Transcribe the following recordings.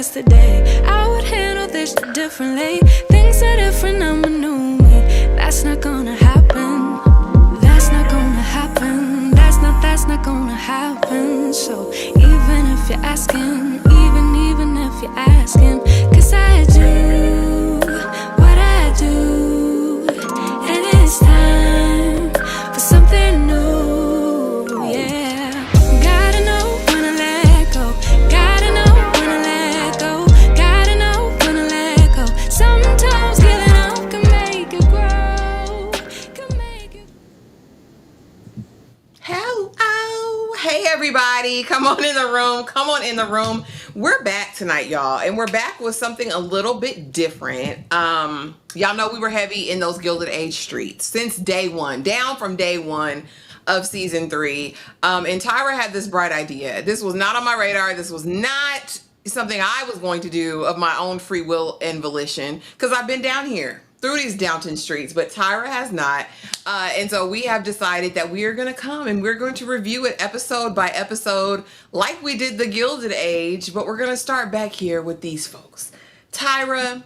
yesterday. I would handle this differently. Things are different, I'm a new me. That's not gonna happen. That's not gonna happen. That's not gonna happen. So even if you're asking, even if you're asking, 'cause I do what I do, and it's time for something new, yeah. Gotta know when to let go. Gotta know when to let go. Gotta know when to let go. Sometimes giving up can make it grow. Can make it. Hello. Hey, everybody. Come on in the room. Come on in the room. We're back tonight, y'all. And we're back with something a little bit different. Y'all know we were heavy in those Gilded Age streets since day one, down from day one of season 3. And Tyra had this bright idea. This was not on my radar. This was not something I was going to do of my own free will and volition, because I've been down here through these Downton streets, but Tyra has not. And so we have decided that we are going to come and we're going to review it episode by episode like we did the Gilded Age, but we're going to start back here with these folks. Tyra,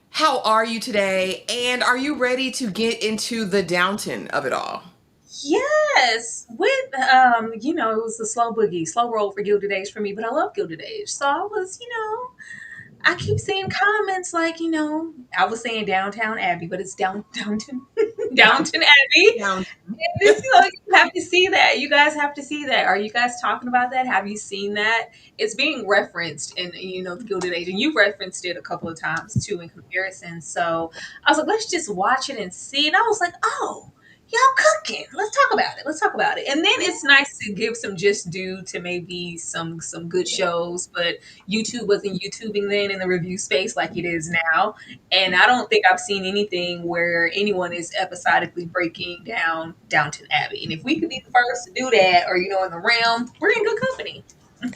how are you today? And are you ready to get into the Downton of it all? Yes, with it was a slow roll for Gilded Age for me, but I love Gilded Age. So I was, I keep seeing comments like, I was saying Downtown Abbey, but it's Downton Abbey. Down. And this, you have to see that. You guys have to see that. Are you guys talking about that? Have you seen that? It's being referenced in, the Gilded Age, and you referenced it a couple of times too in comparison. So I was like, let's just watch it and see. And I was like, oh, y'all cooking. Let's talk about it. And then it's nice to give some just due to maybe some good shows, but YouTube wasn't YouTubing then in the review space like it is now. And I don't think I've seen anything where anyone is episodically breaking down Downton Abbey. And if we could be the first to do that, or in the realm, we're in good company.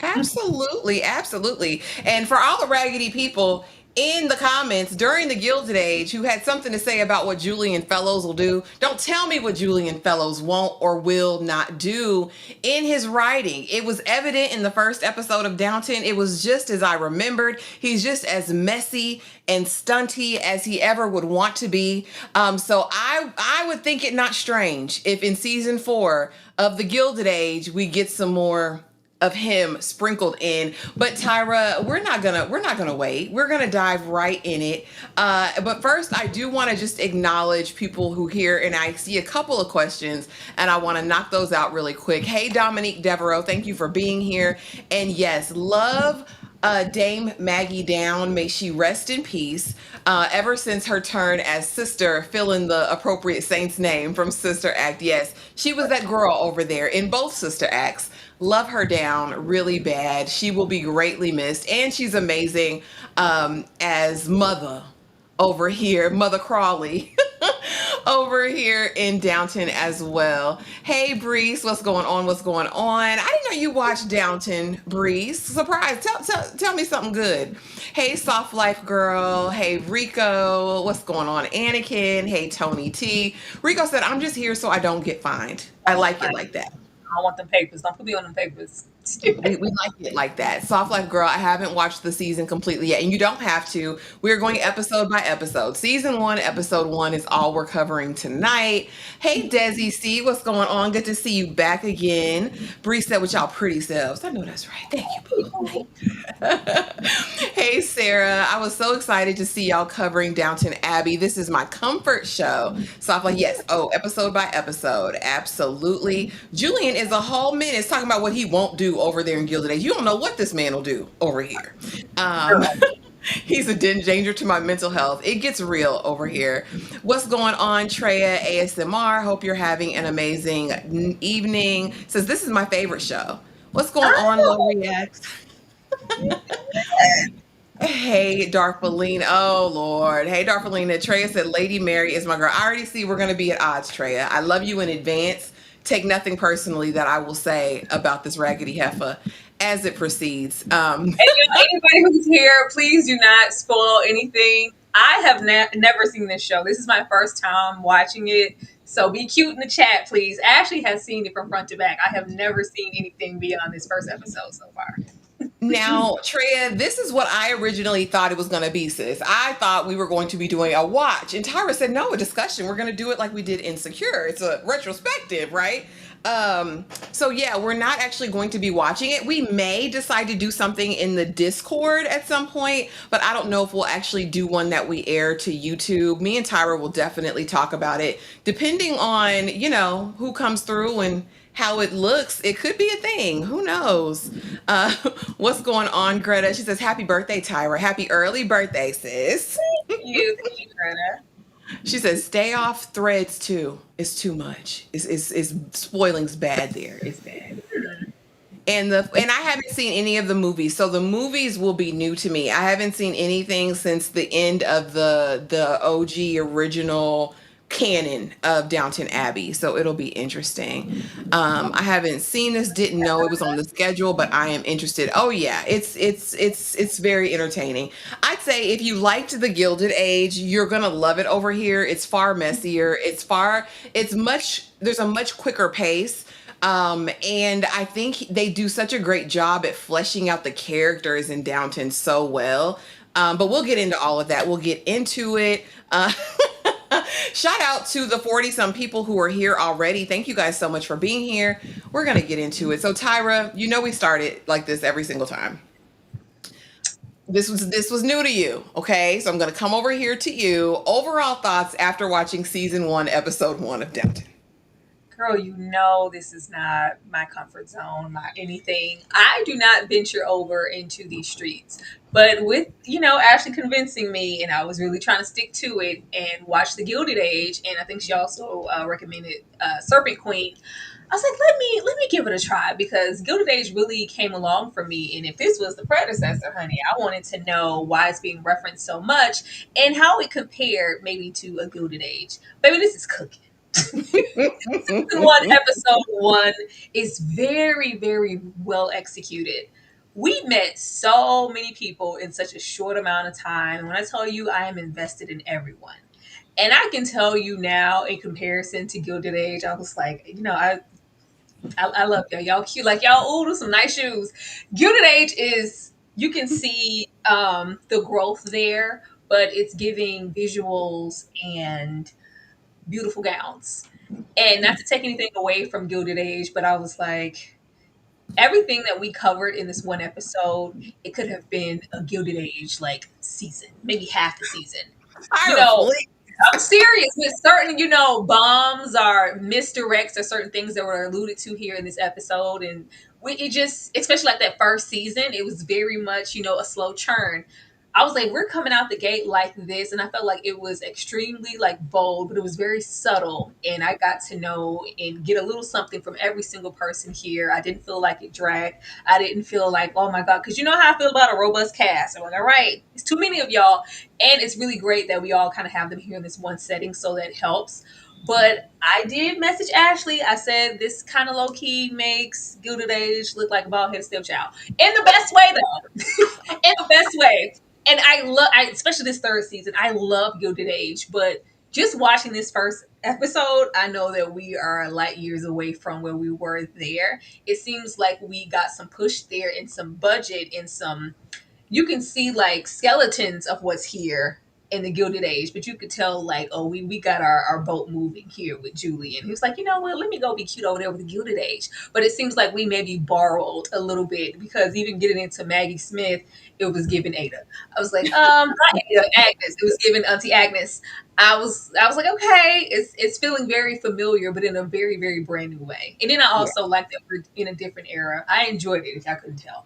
Absolutely, absolutely. And for all the raggedy people in the comments during the Gilded Age who had something to say about what Julian Fellows will do, don't tell me what Julian Fellows won't or will not do in his writing. It was evident in the first episode of Downton. It was just as I remembered. He's just as messy and stunty as he ever would want to be. So I would think it not strange if in season 4 of the Gilded Age we get some more of him sprinkled in. But Tyra, we're not gonna wait. We're gonna dive right in it. But first, I do want to just acknowledge people who here, and I see a couple of questions, and I want to knock those out really quick. Hey, Dominique Devereaux, thank you for being here. And yes, love Dame Maggie Down. May she rest in peace. Ever since her turn as Sister, fill in the appropriate saint's name from Sister Act. Yes, she was that girl over there in both Sister Acts. Love her down really bad. She will be greatly missed. And she's amazing as Mother over here, Mother Crawley over here in Downton as well. Hey, Breeze, what's going on? I didn't know you watched Downton, Breeze. Surprise. Tell me something good. Hey, Soft Life Girl. Hey, Rico. What's going on? Anakin. Hey, Tony T. Rico said, I'm just here so I don't get fined. I like it like that. I don't want them papers. Don't put me on them papers. We like it like that. Soft Life Girl, I haven't watched the season completely yet, and you don't have to. We're going episode by episode. Season 1, episode 1 is all we're covering tonight. Hey, Desi C, what's going on? Good to see you back again. Bree said with y'all pretty selves. I know that's right. Thank you, boo. Hey, Sarah, I was so excited to see y'all covering Downton Abbey. This is my comfort show. Soft Life, yes. Oh, episode by episode. Absolutely. Julian is a whole minute talking about what he won't do over there in Gilded Age. You don't know what this man will do over here. He's a danger to my mental health. It gets real over here. What's going on, Treya ASMR? Hope you're having an amazing evening. Says this is my favorite show. What's going on, Low Reacts? Hey, Darfelina. Oh, Lord. Hey, Darfelina. Treya said, Lady Mary is my girl. I already see we're going to be at odds, Treya. I love you in advance. Take nothing personally that I will say about this raggedy heifer as it proceeds. And anybody who's here, please do not spoil anything. I have never seen this show. This is my first time watching it. So be cute in the chat, please. Ashley has seen it from front to back. I have never seen anything beyond this first episode so far. Now, Treya, this is what I originally thought it was going to be, sis. I thought we were going to be doing a watch. And Tyra said, no, a discussion. We're going to do it like we did Insecure. It's a retrospective, right? So yeah, we're not actually going to be watching it. We may decide to do something in the Discord at some point, but I don't know if we'll actually do one that we air to YouTube. Me and Tyra will definitely talk about it, depending on, who comes through and how it looks. It could be a thing. Who knows? Uh, what's going on, Greta? She says, happy birthday, Tyra. Happy early birthday, sis. Thank you, Greta. She says, stay off threads too. It's too much. It's spoiling's bad there. It's bad. And I haven't seen any of the movies, so the movies will be new to me. I haven't seen anything since the end of the OG original canon of Downton Abbey, so it'll be interesting. I haven't seen this, didn't know it was on the schedule, but I am interested. Oh yeah, it's very entertaining. I'd say if you liked The Gilded Age, you're gonna love it over here. It's far messier. There's a much quicker pace. And I think they do such a great job at fleshing out the characters in Downton so well. But we'll get into all of that. We'll get into it. Shout out to the 40 some people who are here already. Thank you guys so much for being here. We're going to get into it. So Tyra, we started like this every single time. This was new to you. Okay. So I'm going to come over here to you. Overall thoughts after watching season 1, episode 1 of Downton. Girl, this is not my comfort zone, not anything. I do not venture over into these streets. But with, Ashley convincing me, and I was really trying to stick to it and watch The Gilded Age, and I think she also recommended Serpent Queen. I was like, let me give it a try, because Gilded Age really came along for me. And if this was the predecessor, honey, I wanted to know why it's being referenced so much and how it compared maybe to a Gilded Age. Baby, this is cooking. Season 1, episode 1 is very, very well executed. We met so many people in such a short amount of time. When I tell you I am invested in everyone. And I can tell you now, in comparison to Gilded Age, I was like, I love y'all. Y'all cute. Like, y'all, ooh, some nice shoes. Gilded Age is, you can see the growth there, but it's giving visuals and beautiful gowns. And not to take anything away from Gilded Age, but I was like, everything that we covered in this one episode, it could have been a Gilded Age like season, maybe half the season. I'm serious. With certain, bombs or misdirects or certain things that were alluded to here in this episode, and it just, especially like that first season, it was very much, a slow churn. I was like, we're coming out the gate like this. And I felt like it was extremely like bold, but it was very subtle. And I got to know and get a little something from every single person here. I didn't feel like it dragged. I didn't feel like, oh my God, because you know how I feel about a robust cast. I'm like, all right, it's too many of y'all. And it's really great that we all kind of have them here in this one setting. So that helps. But I did message Ashley. I said, this kind of low key makes Gilded Age look like a bald headed stepchild. In the best way, though. In the best way. And especially this third season, I love Gilded Age, but just watching this first episode, I know that we are light years away from where we were there. It seems like we got some push there and some budget and you can see like skeletons of what's here in the Gilded Age, but you could tell like, oh, we got our boat moving here with Julian. He was like, let me go be cute over there with the Gilded Age. But it seems like we maybe borrowed a little bit, because even getting into Maggie Smith, it was given Ada. I was like, not Ada, Agnes. It was given Auntie Agnes. I was like, okay, it's feeling very familiar, but in a very, very brand new way. And then I also like that we're in a different era. I enjoyed it, if y'all couldn't tell.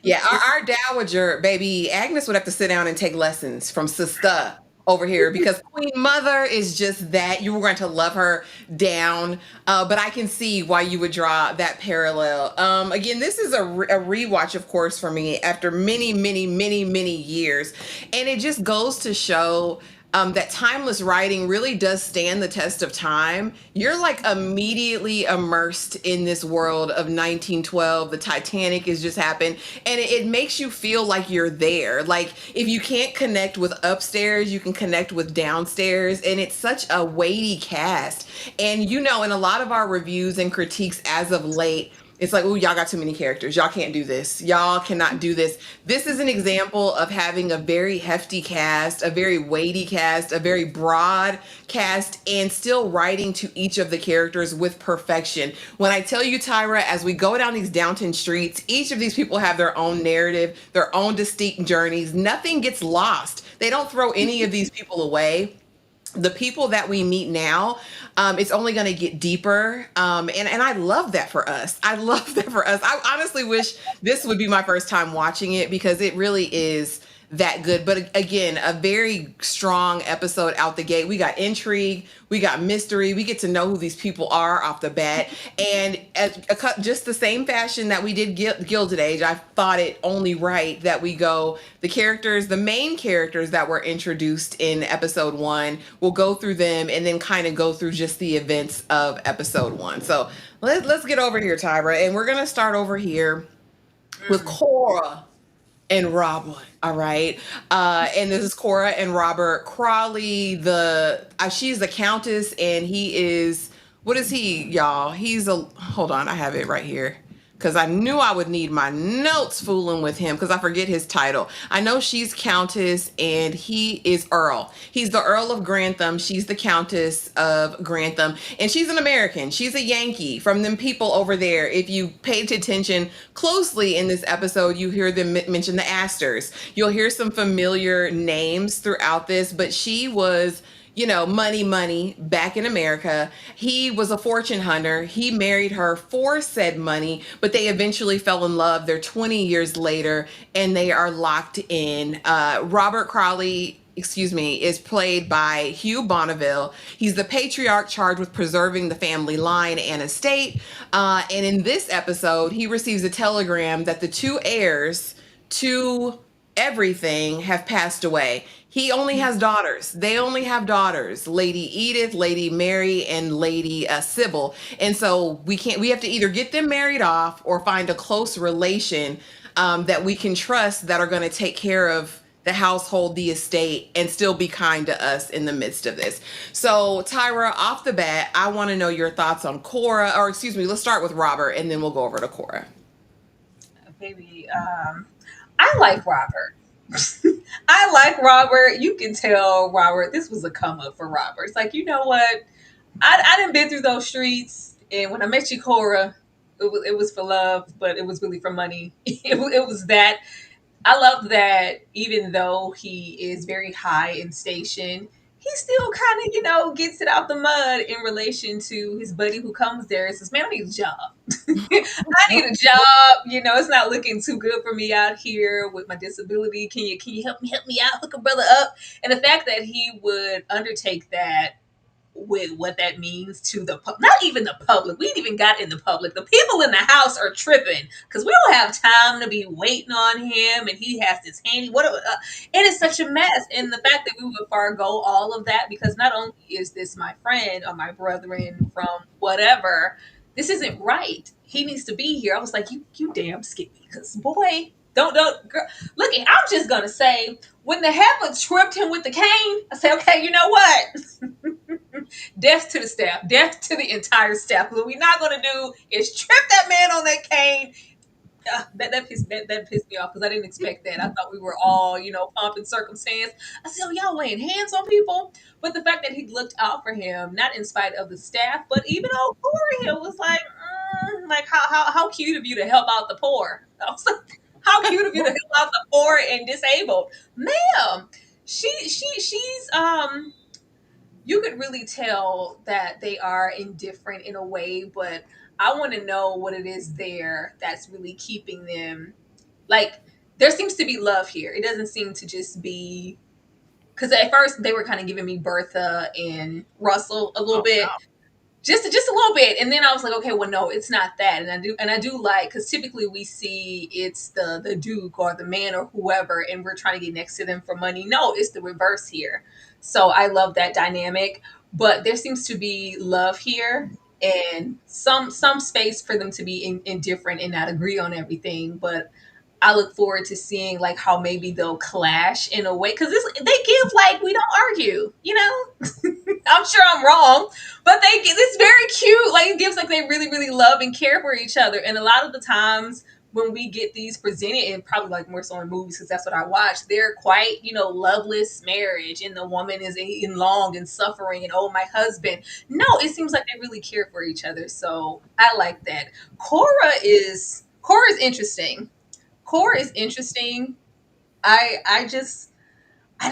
Yeah, our dowager baby Agnes would have to sit down and take lessons from sister over here, because Queen Mother is just that. You were going to love her down, but I can see why you would draw that parallel. Again, this is a rewatch, of course, for me after many, many, many, many years, and it just goes to show that timeless writing really does stand the test of time. You're like immediately immersed in this world of 1912. The Titanic has just happened, and it makes you feel like you're there. Like if you can't connect with upstairs, you can connect with downstairs, and it's such a weighty cast. And in a lot of our reviews and critiques as of late, It's like, oh, y'all got too many characters. Y'all can't do this. Y'all cannot do this. This is an example of having a very hefty cast, a very weighty cast, a very broad cast, and still writing to each of the characters with perfection. When I tell you, Tyra, as we go down these Downton streets, each of these people have their own narrative, their own distinct journeys. Nothing gets lost. They don't throw any of these people away. The people that we meet now, it's only going to get deeper. And I love that for us. I love that for us. I honestly wish this would be my first time watching it because it really is that good. But again, a very strong episode out the gate. We got intrigue, we got mystery, we get to know who these people are off the bat. And just the same fashion that we did Gilded Age, I thought it only right that we go the main characters that were introduced in episode 1, we'll go through them and then kind of go through just the events of episode 1. So let's get over here, Tyra, and we're going to start over here with Cora and Robert. All right. And this is Cora and Robert. Crawley, she's the Countess, and he is, what is he, y'all? Hold on, I have it right here. Because I knew I would need my notes fooling with him because I forget his title. I know she's Countess and he is Earl. He's the Earl of Grantham. She's the Countess of Grantham. And she's an American. She's a Yankee from them people over there. If you paid attention closely in this episode, you hear them mention the Astors. You'll hear some familiar names throughout this, but she was money back in America. He was a fortune hunter. He married her for said money, but they eventually fell in love. They're 20 years later and they are locked in. Robert Crawley, is played by Hugh Bonneville. He's the patriarch charged with preserving the family line and estate. And in this episode, he receives a telegram that the 2 heirs to everything have passed away. He only has daughters. They only have daughters, Lady Edith, Lady Mary, and Lady Sybil. And so we have to either get them married off or find a close relation that we can trust that are going to take care of the household, the estate, and still be kind to us in the midst of this. So Tyra, off the bat, I want to know your thoughts on Cora, let's start with Robert and then we'll go over to Cora. Baby, I like Robert. I like Robert. You can tell Robert, this was a come up for Robert. It's like, you know what? I done been through those streets. And when I met you, Cora, it was for love, but it was really for money. It was that. I love that even though he is very high in station, he still kind of, gets it out the mud in relation to his buddy who comes there and says, man, I need a job. I need a job. It's not looking too good for me out here with my disability. Can you help me out? Hook a brother up. And the fact that he would undertake that with what that means to not even the public. We ain't even got in the public. The people in the house are tripping because we don't have time to be waiting on him. And he has this handy, it is such a mess. And the fact that we would forego all of that, because not only is this my friend or my brethren from whatever, this isn't right. He needs to be here. I was like, you damn Skippy, because boy, don't, girl. Look, I'm just going to say, when the heifer tripped him with the cane, I said, okay, you know what? Death to the staff, death to the entire staff. What we're not going to do is trip that man on that cane. That pissed me off because I didn't expect that. I thought we were all, pomp and circumstance. I said, oh, y'all laying hands on people. But the fact that he looked out for him, not in spite of the staff, but even old Corey, it was like, how cute of you to help out the poor. I was like, how cute of you to help out the poor and disabled, ma'am. She's you could really tell that they are indifferent in a way, but I want to know what it is there that's really keeping them. Like, there seems to be love here. It doesn't seem to just be, because at first they were kind of giving me Bertha and Russell a little bit. Wow. Just a little bit. And then I was like, okay, well, no, it's not that. And I do like, because typically we see it's the Duke or the man or whoever, and we're trying to get next to them for money. No, it's the reverse here. So I love that dynamic, but there seems to be love here and some space for them to be indifferent and not agree on everything. But I look forward to seeing like how maybe they'll clash in a way, because they give like we don't argue, you know. I'm sure I'm wrong, but it's very cute. Like it gives like they really really love and care for each other. And a lot of the times when we get these presented, and probably like more so in movies because that's what I watch, they're quite, you know, loveless marriage, and the woman is in long and suffering, and oh my husband. No, it seems like they really care for each other. So I like that. Cora is interesting. Core is interesting. I just I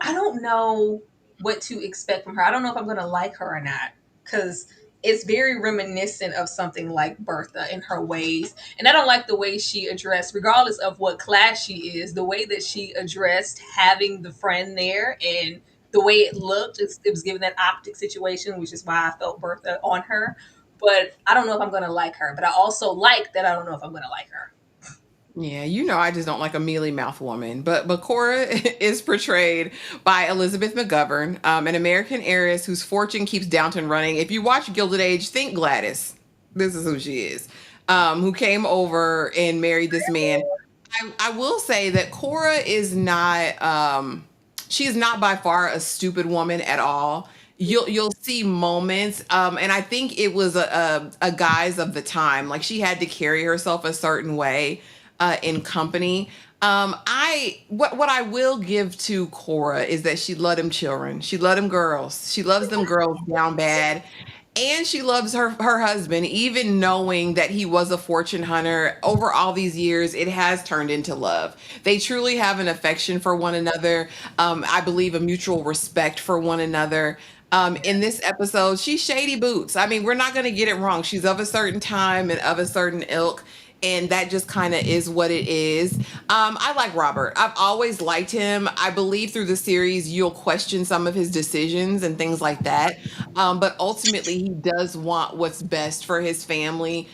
don't know what to expect from her. I don't know if I'm gonna like her or not, because it's very reminiscent of something like Bertha in her ways. And I don't like the way she addressed, regardless of what class she is, the way that she addressed having the friend there and the way it looked. It was given that optic situation, which is why I felt Bertha on her. But I don't know if I'm gonna like her. But I also like that I don't know if I'm gonna like her. Yeah, you know, I just don't like a mealy mouth woman. But Cora is portrayed by Elizabeth McGovern, an American heiress whose fortune keeps Downton running. If you watch Gilded Age, think Gladys. This is who she is, who came over and married this man. I will say that Cora is not. She is not by far a stupid woman at all. You'll see moments, and I think it was a guise of the time. Like she had to carry herself a certain way in company. What I will give to Cora is that she loved them children. She loved them girls. She loves them girls down bad. And she loves her husband, even knowing that he was a fortune hunter. Over all these years, it has turned into love. They truly have an affection for one another. I believe a mutual respect for one another. In this episode, she's shady boots. I mean, we're not going to get it wrong. She's of a certain time and of a certain ilk, and that just kind of is what it is. I like Robert. I've always liked him. I believe through the series you'll question some of his decisions and things like that. But ultimately, he does want what's best for his family.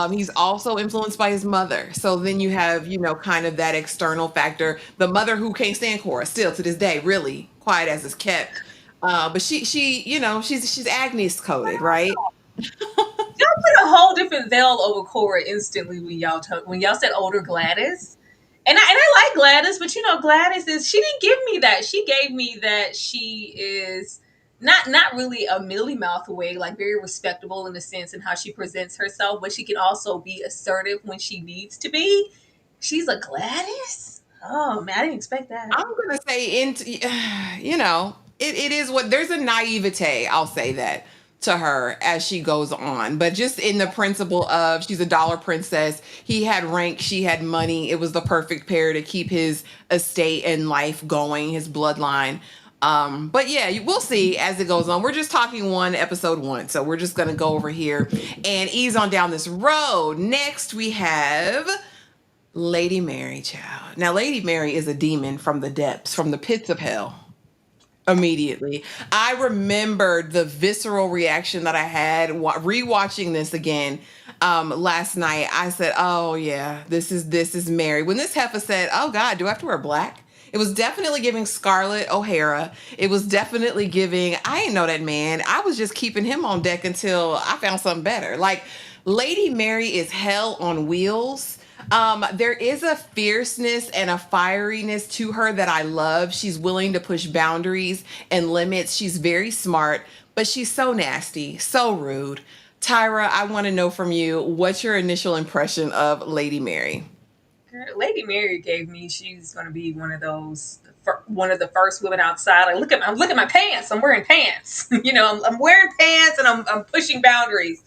He's also influenced by his mother. So then you have, you know, kind of that external factor. The mother who can't stand Cora still to this day, really quiet as it's kept. But you know, she's Agnes coded, right? Y'all put a whole different veil over Cora instantly when y'all said older Gladys. And I like Gladys, but you know, Gladys is, she didn't give me that. She gave me that she is not really a mealy mouth way, like very respectable in the sense in how she presents herself, but she can also be assertive when she needs to be. She's a Gladys? Oh man, I didn't expect that. I'm gonna say you know, it is what there's a naivete, I'll say that, to her as she goes on. But just in the principle of she's a dollar princess, he had rank, she had money. It was the perfect pair to keep his estate and life going, his bloodline. But yeah, we'll see as it goes on. We're just talking episode one. So we're just gonna go over here and ease on down this road. Next we have Lady Mary, child. Now, Lady Mary is a demon from the depths, from the pits of hell. Immediately, I remembered the visceral reaction that I had rewatching this again last night. I said, "Oh yeah, this is Mary." When this heifer said, "Oh God, do I have to wear black?" It was definitely giving Scarlett O'Hara. It was definitely giving, I ain't know that man. I was just keeping him on deck until I found something better. Like, Lady Mary is hell on wheels. There is a fierceness and a fieriness to her that I love. She's willing to push boundaries and limits. She's very smart, but she's so nasty, so rude. Tyra, I want to know from you, what's your initial impression of Lady Mary? Lady Mary gave me, she's going to be one of the first women outside. Like, look at my pants. I'm wearing pants. You know, I'm wearing pants and I'm pushing boundaries.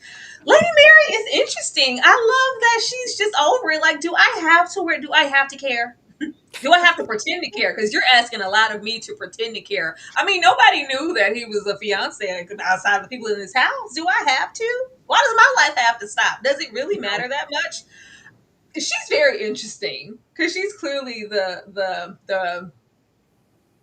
Lady Mary is interesting. I love that she's just over it. Like, do I have to wear? Do I have to care? Do I have to pretend to care? Because you're asking a lot of me to pretend to care. I mean, nobody knew that he was a fiance outside of the people in his house. Do I have to? Why does my life have to stop? Does it really matter that much? She's very interesting because she's clearly the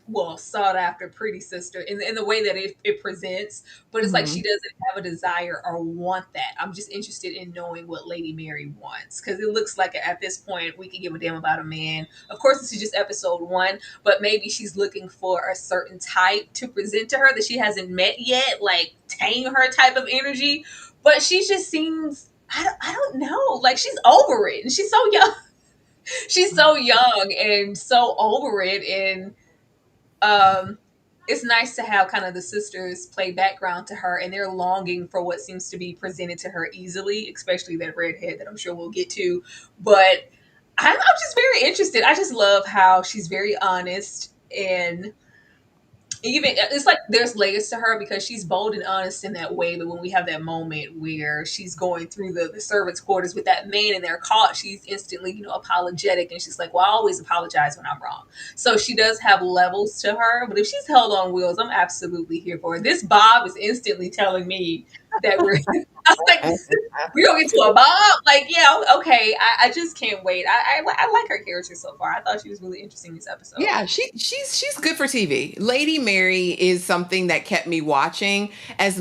well, sought after pretty sister in the way that it presents, but it's like she doesn't have a desire or want that. I'm just interested in knowing what Lady Mary wants, because it looks like at this point we can give a damn about a man. Of course, this is just episode one, but maybe she's looking for a certain type to present to her that she hasn't met yet, like tame her type of energy. But she just seems, I don't know, like she's over it and she's so young. She's so young and so over it, and um it's nice to have kind of the sisters play background to her, and they're longing for what seems to be presented to her easily, especially that redhead that I'm sure we'll get to. But I'm just very interested. I just love how she's very honest, and even it's like there's layers to her because she's bold and honest in that way. But when we have that moment where she's going through the servants' quarters with that man and they're caught, she's instantly, apologetic, and she's like, "Well, I always apologize when I'm wrong." So she does have levels to her. But if she's held on wheels, I'm absolutely here for it. This Bob is instantly telling me that we're. I was like, we don't get to a Bob. Like, yeah, okay. I just can't wait. I like her character so far. I thought she was really interesting this episode. Yeah, she's good for TV. Lady Mary is something that kept me watching as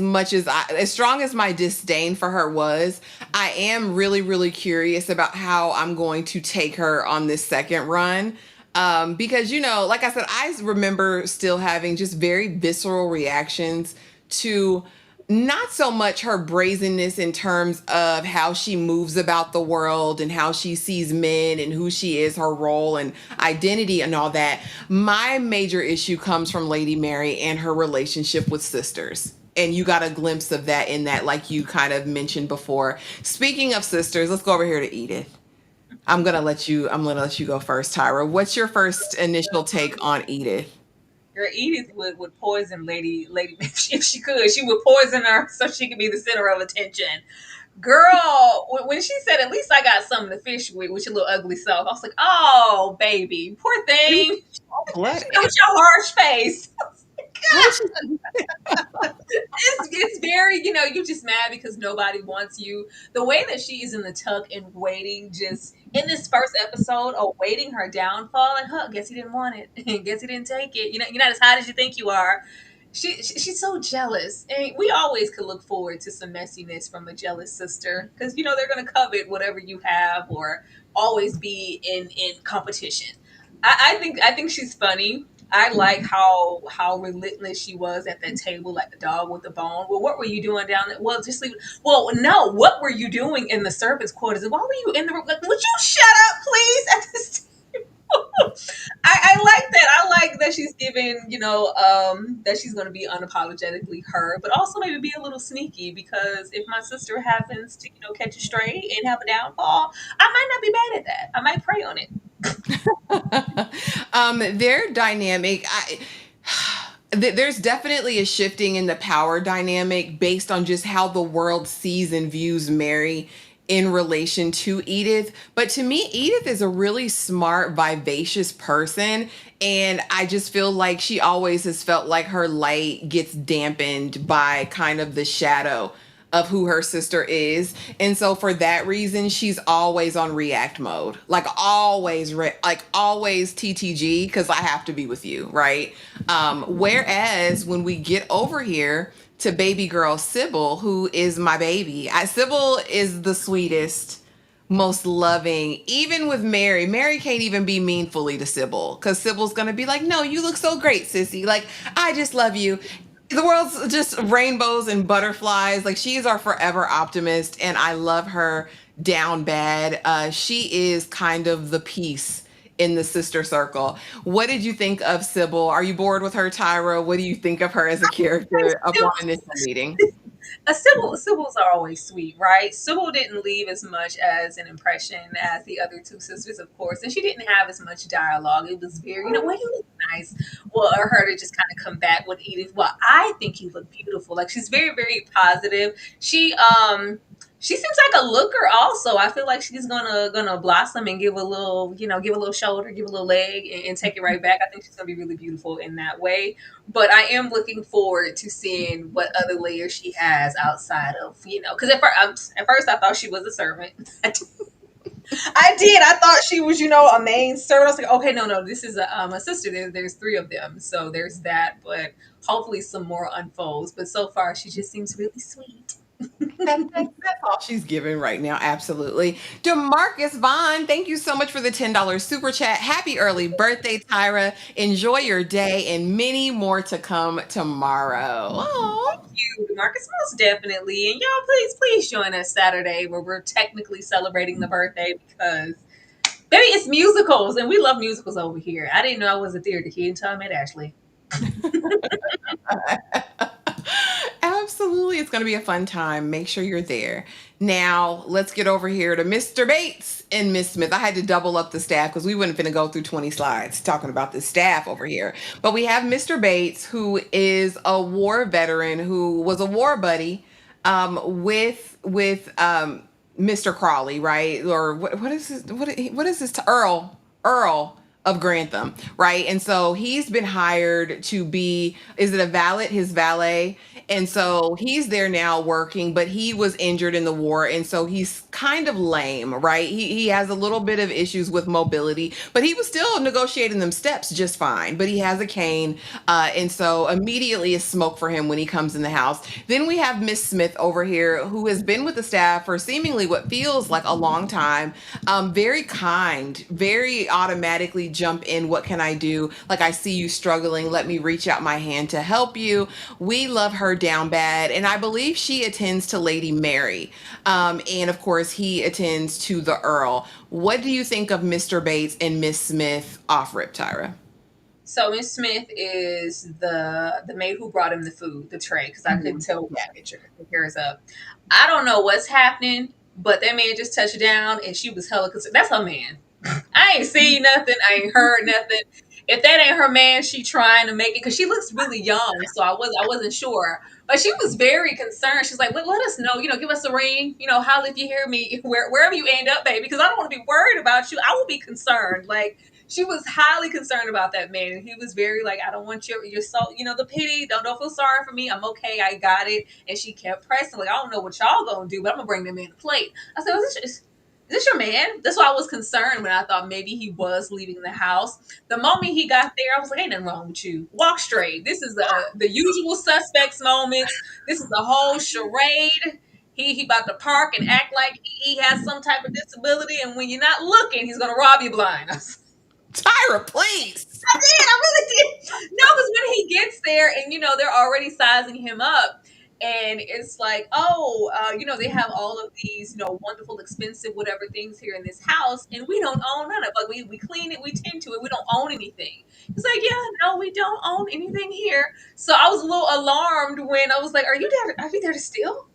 strong as my disdain for her was. I am really, really curious about how I'm going to take her on this second run. Because like I said, I remember still having just very visceral reactions to not so much her brazenness in terms of how she moves about the world and how she sees men and who she is, her role and identity and all that. My major issue comes from Lady Mary and her relationship with sisters. And you got a glimpse of that in that, like you kind of mentioned before. Speaking of sisters, let's go over here to Edith. I'm gonna let you go first, Tyra. What's your first initial take on Edith? Girl, Edith would poison Lady if she could. She would poison her so she could be the center of attention. Girl, when she said, "At least I got something to fish with your little ugly self," I was like, "Oh, baby, poor thing." What? Look at your harsh face. What she- It's very, you just mad because nobody wants you. The way that she is in the tuck and waiting, just in this first episode, awaiting her downfall, and guess he didn't want it. Guess he didn't take it. You're not as hot as you think you are. She's so jealous, and we always could look forward to some messiness from a jealous sister because they're going to covet whatever you have or always be in competition. I think she's funny. I like how relentless she was at that table, like the dog with the bone. Well, what were you doing down there? Well, just leave. Well, no. What were you doing in the servants' quarters? Why were you in the room? Like, would you shut up, please? At this I like that. I like that she's given, that she's going to be unapologetically her, but also maybe be a little sneaky because if my sister happens to, catch a stray and have a downfall, I might not be mad at that. I might pray on it. Their dynamic, there's definitely a shifting in the power dynamic based on just how the world sees and views Mary in relation to Edith. But to me, Edith is a really smart, vivacious person. And I just feel like she always has felt like her light gets dampened by kind of the shadow of who her sister is. And so for that reason, she's always on react mode. Like always, always TTG, because I have to be with you, right? Whereas when we get over here to baby girl Sybil, who is my baby, Sybil is the sweetest, most loving. Even with Mary can't even be mean fully to Sybil because Sybil's gonna be like, "No, you look so great, sissy. Like, I just love you." The world's just rainbows and butterflies. Like, she's our forever optimist, and I love her down bad. She is kind of the peace in the sister circle. What did you think of Sybil? Are you bored with her, Tyra? What do you think of her as a character upon initial meeting? Sybil's are always sweet, right? Sybil didn't leave as much as an impression as the other two sisters, of course, and she didn't have as much dialogue. It was very, well, you look nice. Well, or her to just kind of come back with Edith. Well, I think you look beautiful. Like, she's very, very positive. She seems like a looker also. I feel like she's gonna blossom and give a little, give a little shoulder, give a little leg, and take it right back. I think she's gonna be really beautiful in that way. But I am looking forward to seeing what other layers she has outside of, because at first I thought she was a servant. I did. I thought she was, a main servant. I was like, okay, no, this is a sister. There's three of them, so there's that. But hopefully, some more unfolds. But so far, she just seems really sweet. That's all she's giving right now. Absolutely. DeMarcus Vaughn, thank you so much for the $10 super chat. Happy early birthday, Tyra. Enjoy your day and many more to come tomorrow. Oh, thank you, DeMarcus, most definitely. And y'all, please join us Saturday where we're technically celebrating the birthday because Baby, it's musicals, and we love musicals over here. I didn't know I was a theater kid until I met Ashley. Absolutely. It's going to be a fun time. Make sure you're there. Now, let's get over here to Mr. Bates and Miss Smith. I had to double up the staff because we wouldn't finna go through 20 slides talking about the staff over here. But we have Mr. Bates, who is a war veteran, who was a war buddy with Mr. Crawley, right? Or what is his what is this Earl of Grantham, right? And so he's been hired to be, is it a valet, his valet? And so he's there now working, but he was injured in the war. And so he's kind of lame, right? He has a little bit of issues with mobility, but he was still negotiating them steps just fine. But he has a cane. And so immediately is smoke for him when he comes in the house. Then we have Miss Smith over here, who has been with the staff for seemingly what feels like a long time. Very kind, very automatically jump in. What can I do? Like, I see you struggling. Let me reach out my hand to help you. We love her down bad. And I believe she attends to Lady Mary. And of course, he attends to the Earl. What do you think of Mr. Bates and Miss Smith off rip, Tyra? So Miss Smith is the maid who brought him the food, the tray, because I couldn't tell which picture. The hair is up. I don't know what's happening, but that man just touched down, and she was hella concerned. That's her man. I ain't seen nothing. I ain't heard nothing. If that ain't her man, she trying to make it because she looks really young. So I wasn't sure, but she was very concerned. She's like, let us know. Give us a ring. Holla if you hear me. Wherever you end up, baby, because I don't want to be worried about you. I will be concerned. Like, she was highly concerned about that man, and he was very like, I don't want your soul. The pity. Don't feel sorry for me. I'm okay. I got it. And she kept pressing. Like, I don't know what y'all gonna do, but I'm gonna bring them in a plate. I said, is this your man? That's why I was concerned when I thought maybe he was leaving the house. The moment he got there, I was like, ain't nothing wrong with you. Walk straight. This is the usual suspects moments. This is the whole charade. He about to park and act like he has some type of disability, and when you're not looking, he's going to rob you blind. Tyra, please. I really did. No, because when he gets there and, they're already sizing him up. And it's like, they have all of these, wonderful, expensive, whatever things here in this house. And we don't own none of it. Like, we clean it, we tend to it. We don't own anything. It's like, yeah, no, we don't own anything here. So I was a little alarmed when I was like, are you there to steal?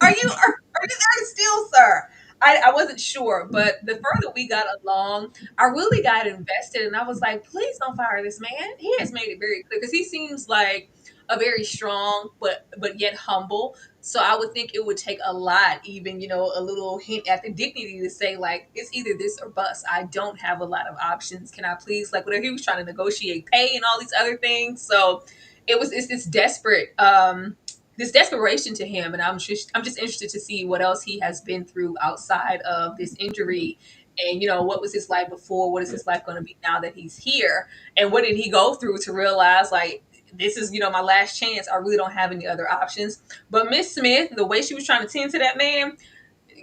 Are you there to steal, sir? I wasn't sure, but the further we got along, I really got invested, and I was like, please don't fire this man. He has made it very clear because he seems like a very strong but yet humble. So I would think it would take a lot, even a little hint at the dignity to say, like, it's either this or bust. I don't have a lot of options. Can I please, like, whatever he was trying to negotiate pay and all these other things. So it's this desperate this desperation to him, and I'm just interested to see what else he has been through outside of this injury. And what was his life before? What is his life going to be now that he's here? And what did he go through to realize, like, this is my last chance. I really don't have any other options. But Miss Smith, the way she was trying to tend to that man,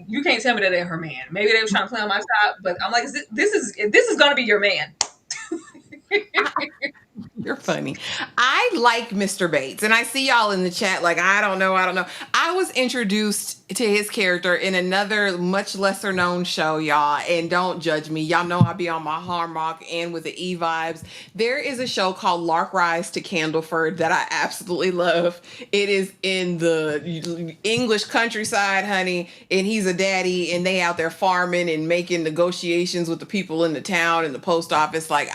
you can't tell me that ain't her man. Maybe they were trying to play on my top, but I'm like, this is going to be your man. You're funny. I like Mr. Bates, and I see y'all in the chat like, I don't know. I was introduced to his character in another much lesser known show, y'all, and don't judge me. Y'all know I be on my Hallmark and with the E vibes. There is a show called Lark Rise to Candleford that I absolutely love. It is in the English countryside, honey, and he's a daddy, and they out there farming and making negotiations with the people in the town and the post office. Like,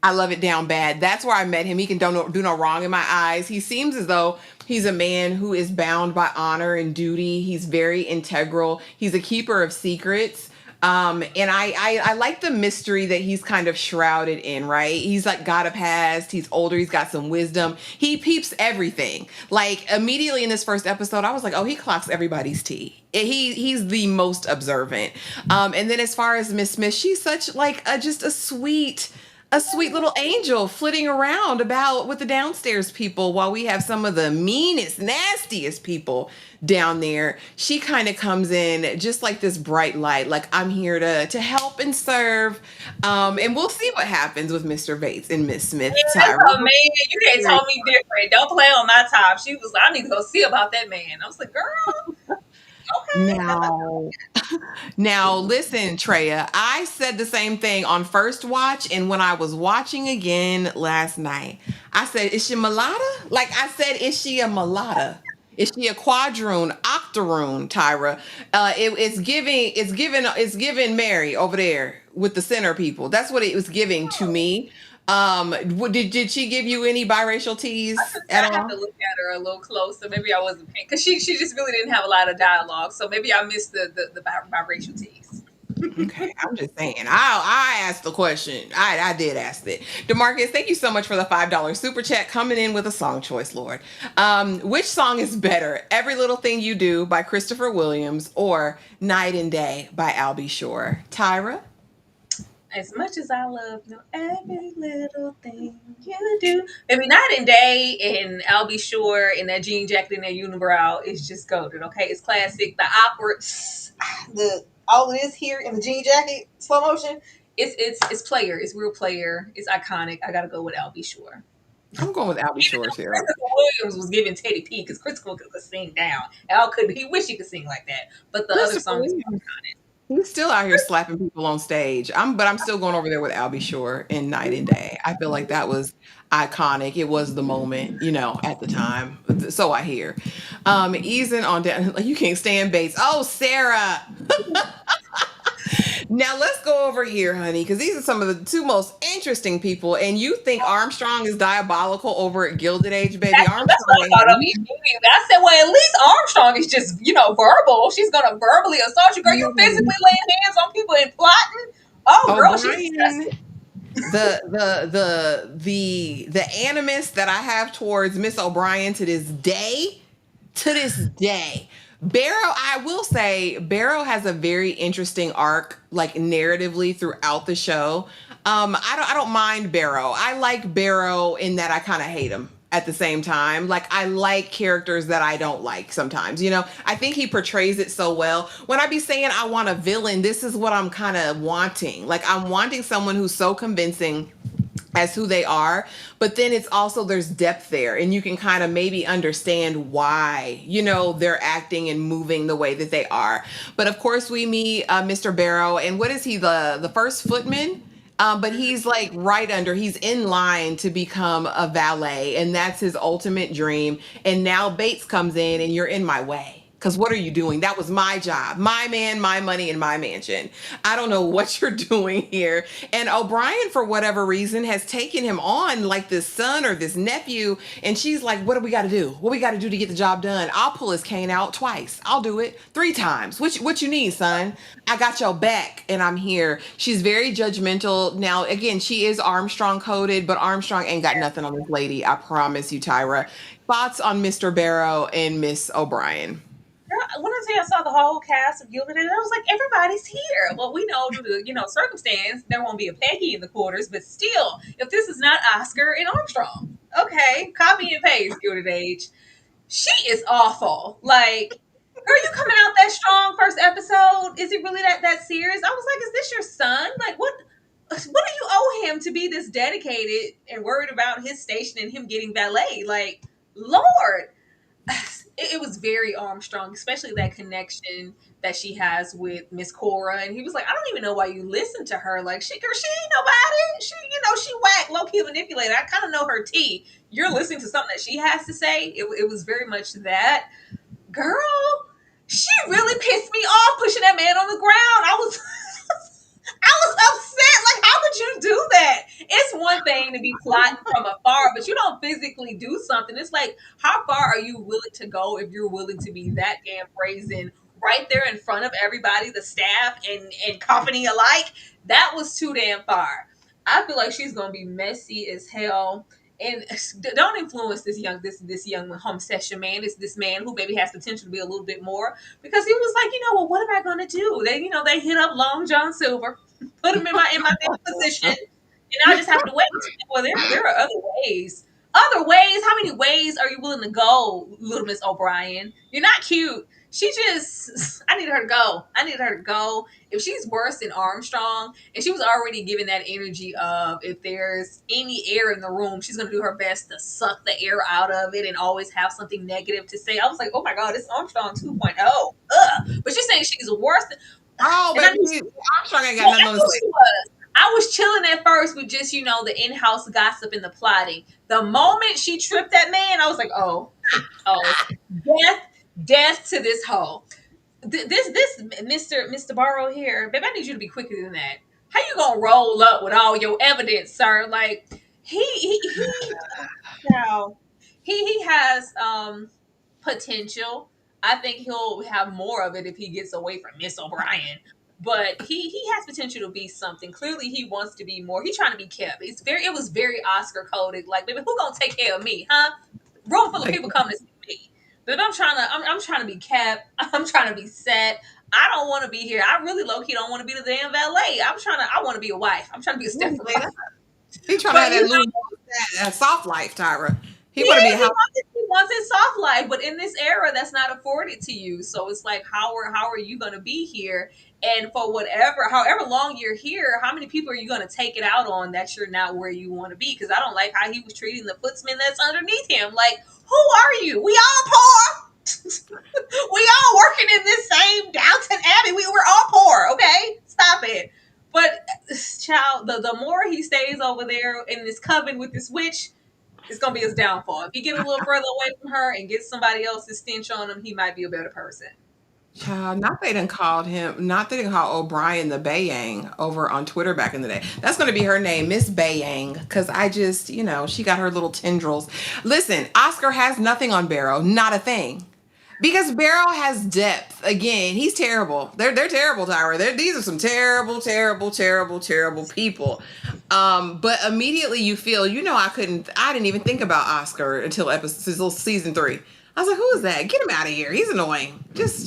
I love it down bad. That's where I met him. He can do no wrong in my eyes. He seems as though he's a man who is bound by honor and duty. He's very integral. He's a keeper of secrets. And I like the mystery that he's kind of shrouded in, right? He's like got a past. He's older. He's got some wisdom. He peeps everything. Like, immediately in this first episode, I was like, oh, he clocks everybody's tea. He's the most observant. And then as far as Miss Smith, she's such like just a sweet little angel flitting around about with the downstairs people while we have some of the meanest, nastiest people down there. She kind of comes in just like this bright light, like, I'm here to help and serve. And we'll see what happens with Mr. Bates and Miss Smith. Yeah, man, you can't tell me different. Don't play on my top. She was like, I need to go see about that man. I was like, girl, Okay. Now, now listen, Treya, I said the same thing on first watch, and when I was watching again last night, I said, "Is she mulatto?" Like I said, "Is she a mulatto? Is she a quadroon, octoroon, Tyra?" It's giving Mary over there with the center people. That's what it was giving to me. Did she give you any biracial teas I at have to all? look at her a little closer. Maybe I wasn't paying because she just really didn't have a lot of dialogue. So maybe I missed the biracial tease. Okay, I'm just saying. I asked the question. I did ask it. Demarcus, thank you so much for the $5 super chat coming in with a song choice, Lord. Which song is better, "Every Little Thing You Do" by Christopher Williams or "Night and Day" by Albie Shore? Tyra? As much as I love every little thing you do, maybe Night and Day, and I'll be sure in that jean jacket and that unibrow is just golden. Okay, it's classic. The awkward, the all it is here in the jean jacket, slow motion. It's player. It's real player. It's iconic. I gotta go with I'll be sure. I'm going with Albie Even Shore though too. Christopher Williams was giving Teddy P because Christopher could sing down. Al could. He wish he could sing like that. But the other Christopher songs. Williams. He's still out here slapping people on stage. But I'm still going over there with Albie Shore in "Night and Day." I feel like that was iconic. It was the moment, at the time. So I hear. Easing on down. Like, you can't stand Bates. Oh, Sarah. Now let's go over here, honey, because these are some of the two most interesting people. And you think Armstrong is diabolical over at Gilded Age, baby? That's what Armstrong I ain't thought got of immediately. I said, well, at least Armstrong is just, verbal. She's going to verbally assault you. Girl, you physically nothing. laying hands on people and plotting. Oh, girl, she's O'Brien, disgusting. the animus that I have towards Miss O'Brien to this day. Barrow, I will say, Barrow has a very interesting arc, like narratively throughout the show. I don't mind Barrow. I like Barrow in that I kind of hate him at the same time. Like, I like characters that I don't like sometimes. I think he portrays it so well. When I be saying I want a villain, this is what I'm kind of wanting. Like, I'm wanting someone who's so convincing as who they are, but then it's also there's depth there, and you can kind of maybe understand why they're acting and moving the way that they are. But of course we meet Mr. Barrow, and what is he, the first footman? But he's like he's in line to become a valet, and that's his ultimate dream. And now Bates comes in, and you're in my way. Because what are you doing? That was my job, my man, my money, and my mansion. I don't know what you're doing here. And O'Brien, for whatever reason, has taken him on like this son or this nephew. And she's like, what do we got to do? What we got to do to get the job done? I'll pull his cane out twice. I'll do it 3 times. What you need, son? I got your back, and I'm here. She's very judgmental. Now, again, she is Armstrong coded, but Armstrong ain't got nothing on this lady. I promise you, Tyra. Thoughts on Mr. Barrow and Miss O'Brien? Girl, when I saw the whole cast of Gilded, and I was like, everybody's here. Well, we know due to, circumstance, there won't be a Peggy in the quarters, but still, if this is not Oscar and Armstrong, okay, copy and paste Gilded Age. She is awful. Like, girl, you coming out that strong first episode? Is it really that serious? I was like, is this your son? Like, what do you owe him to be this dedicated and worried about his station and him getting valet? Like, Lord, it was very Armstrong, especially that connection that she has with Miss Cora. And he was like, I don't even know why you listen to her. Like, she ain't nobody. She whack, low key manipulated. I kind of know her tea. You're listening to something that she has to say. It was very much that. Girl, she really pissed me off pushing that man on the ground. I was upset. Like, how could you do that? It's one thing to be plotting from afar, but you don't physically do something. It's like, how far are you willing to go if you're willing to be that damn brazen right there in front of everybody, the staff and company alike? That was too damn far. I feel like she's gonna be messy as hell. And don't influence this young home session man. It's this man who maybe has potential to be a little bit more, because he was like, well, what am I going to do? They hit up Long John Silver, put him in my position, and I just have to wait. Well, there are other ways. Other ways? How many ways are you willing to go, little Miss O'Brien? You're not cute. She just, I need her to go. I need her to go. If she's worse than Armstrong, and she was already giving that energy of if there's any air in the room, she's going to do her best to suck the air out of it and always have something negative to say. I was like, oh my God, it's Armstrong 2.0. Ugh. But you're saying she's worse than, Oh, and I knew, baby, Armstrong ain't got well, I nothing knew to say. she was. I was chilling at first with just, the in-house gossip and the plotting. The moment she tripped that man, I was like, oh, death to this hoe. This Mr. Barrow here, babe, I need you to be quicker than that. How you gonna roll up with all your evidence, sir? Like now he has potential. I think he'll have more of it if he gets away from Miss O'Brien. But he has potential to be something. Clearly, he wants to be more. He's trying to be kept. It was very Oscar coded. Like, baby, who gonna take care of me, huh? Room full of people coming to see me. But I'm trying to be kept. I'm trying to be set. I don't want to be here. I really low key don't want to be the damn valet. I want to be a wife. I'm trying to be a stepmother. He trying to But have that Louis soft life, Tyra. He want to be a house. he wants his soft life, but in this era, that's not afforded to you. So it's like, how are you going to be here? And for however long you're here, how many people are you going to take it out on that you're not where you want to be? Because I don't like how he was treating the footsman that's underneath him. Like, who are you? We all poor. We all working in this same Downton Abbey. We're all poor. Okay, stop it. But child, the more he stays over there in this coven with this witch, it's gonna be his downfall. If he get a little further away from her and get somebody else's stench on him, he might be a better person. Child, not they didn't call O'Brien the Bayang over on Twitter back in the day. That's going to be her name, Miss Bayang, because I just, she got her little tendrils. Listen, Oscar has nothing on Barrow, not a thing. Because Barrow has depth. Again, he's terrible. They're terrible, Tyra. These are some terrible, terrible, terrible, terrible people. But immediately you feel, I didn't even think about Oscar until season 3. I was like, who is that? Get him out of here. He's annoying. Just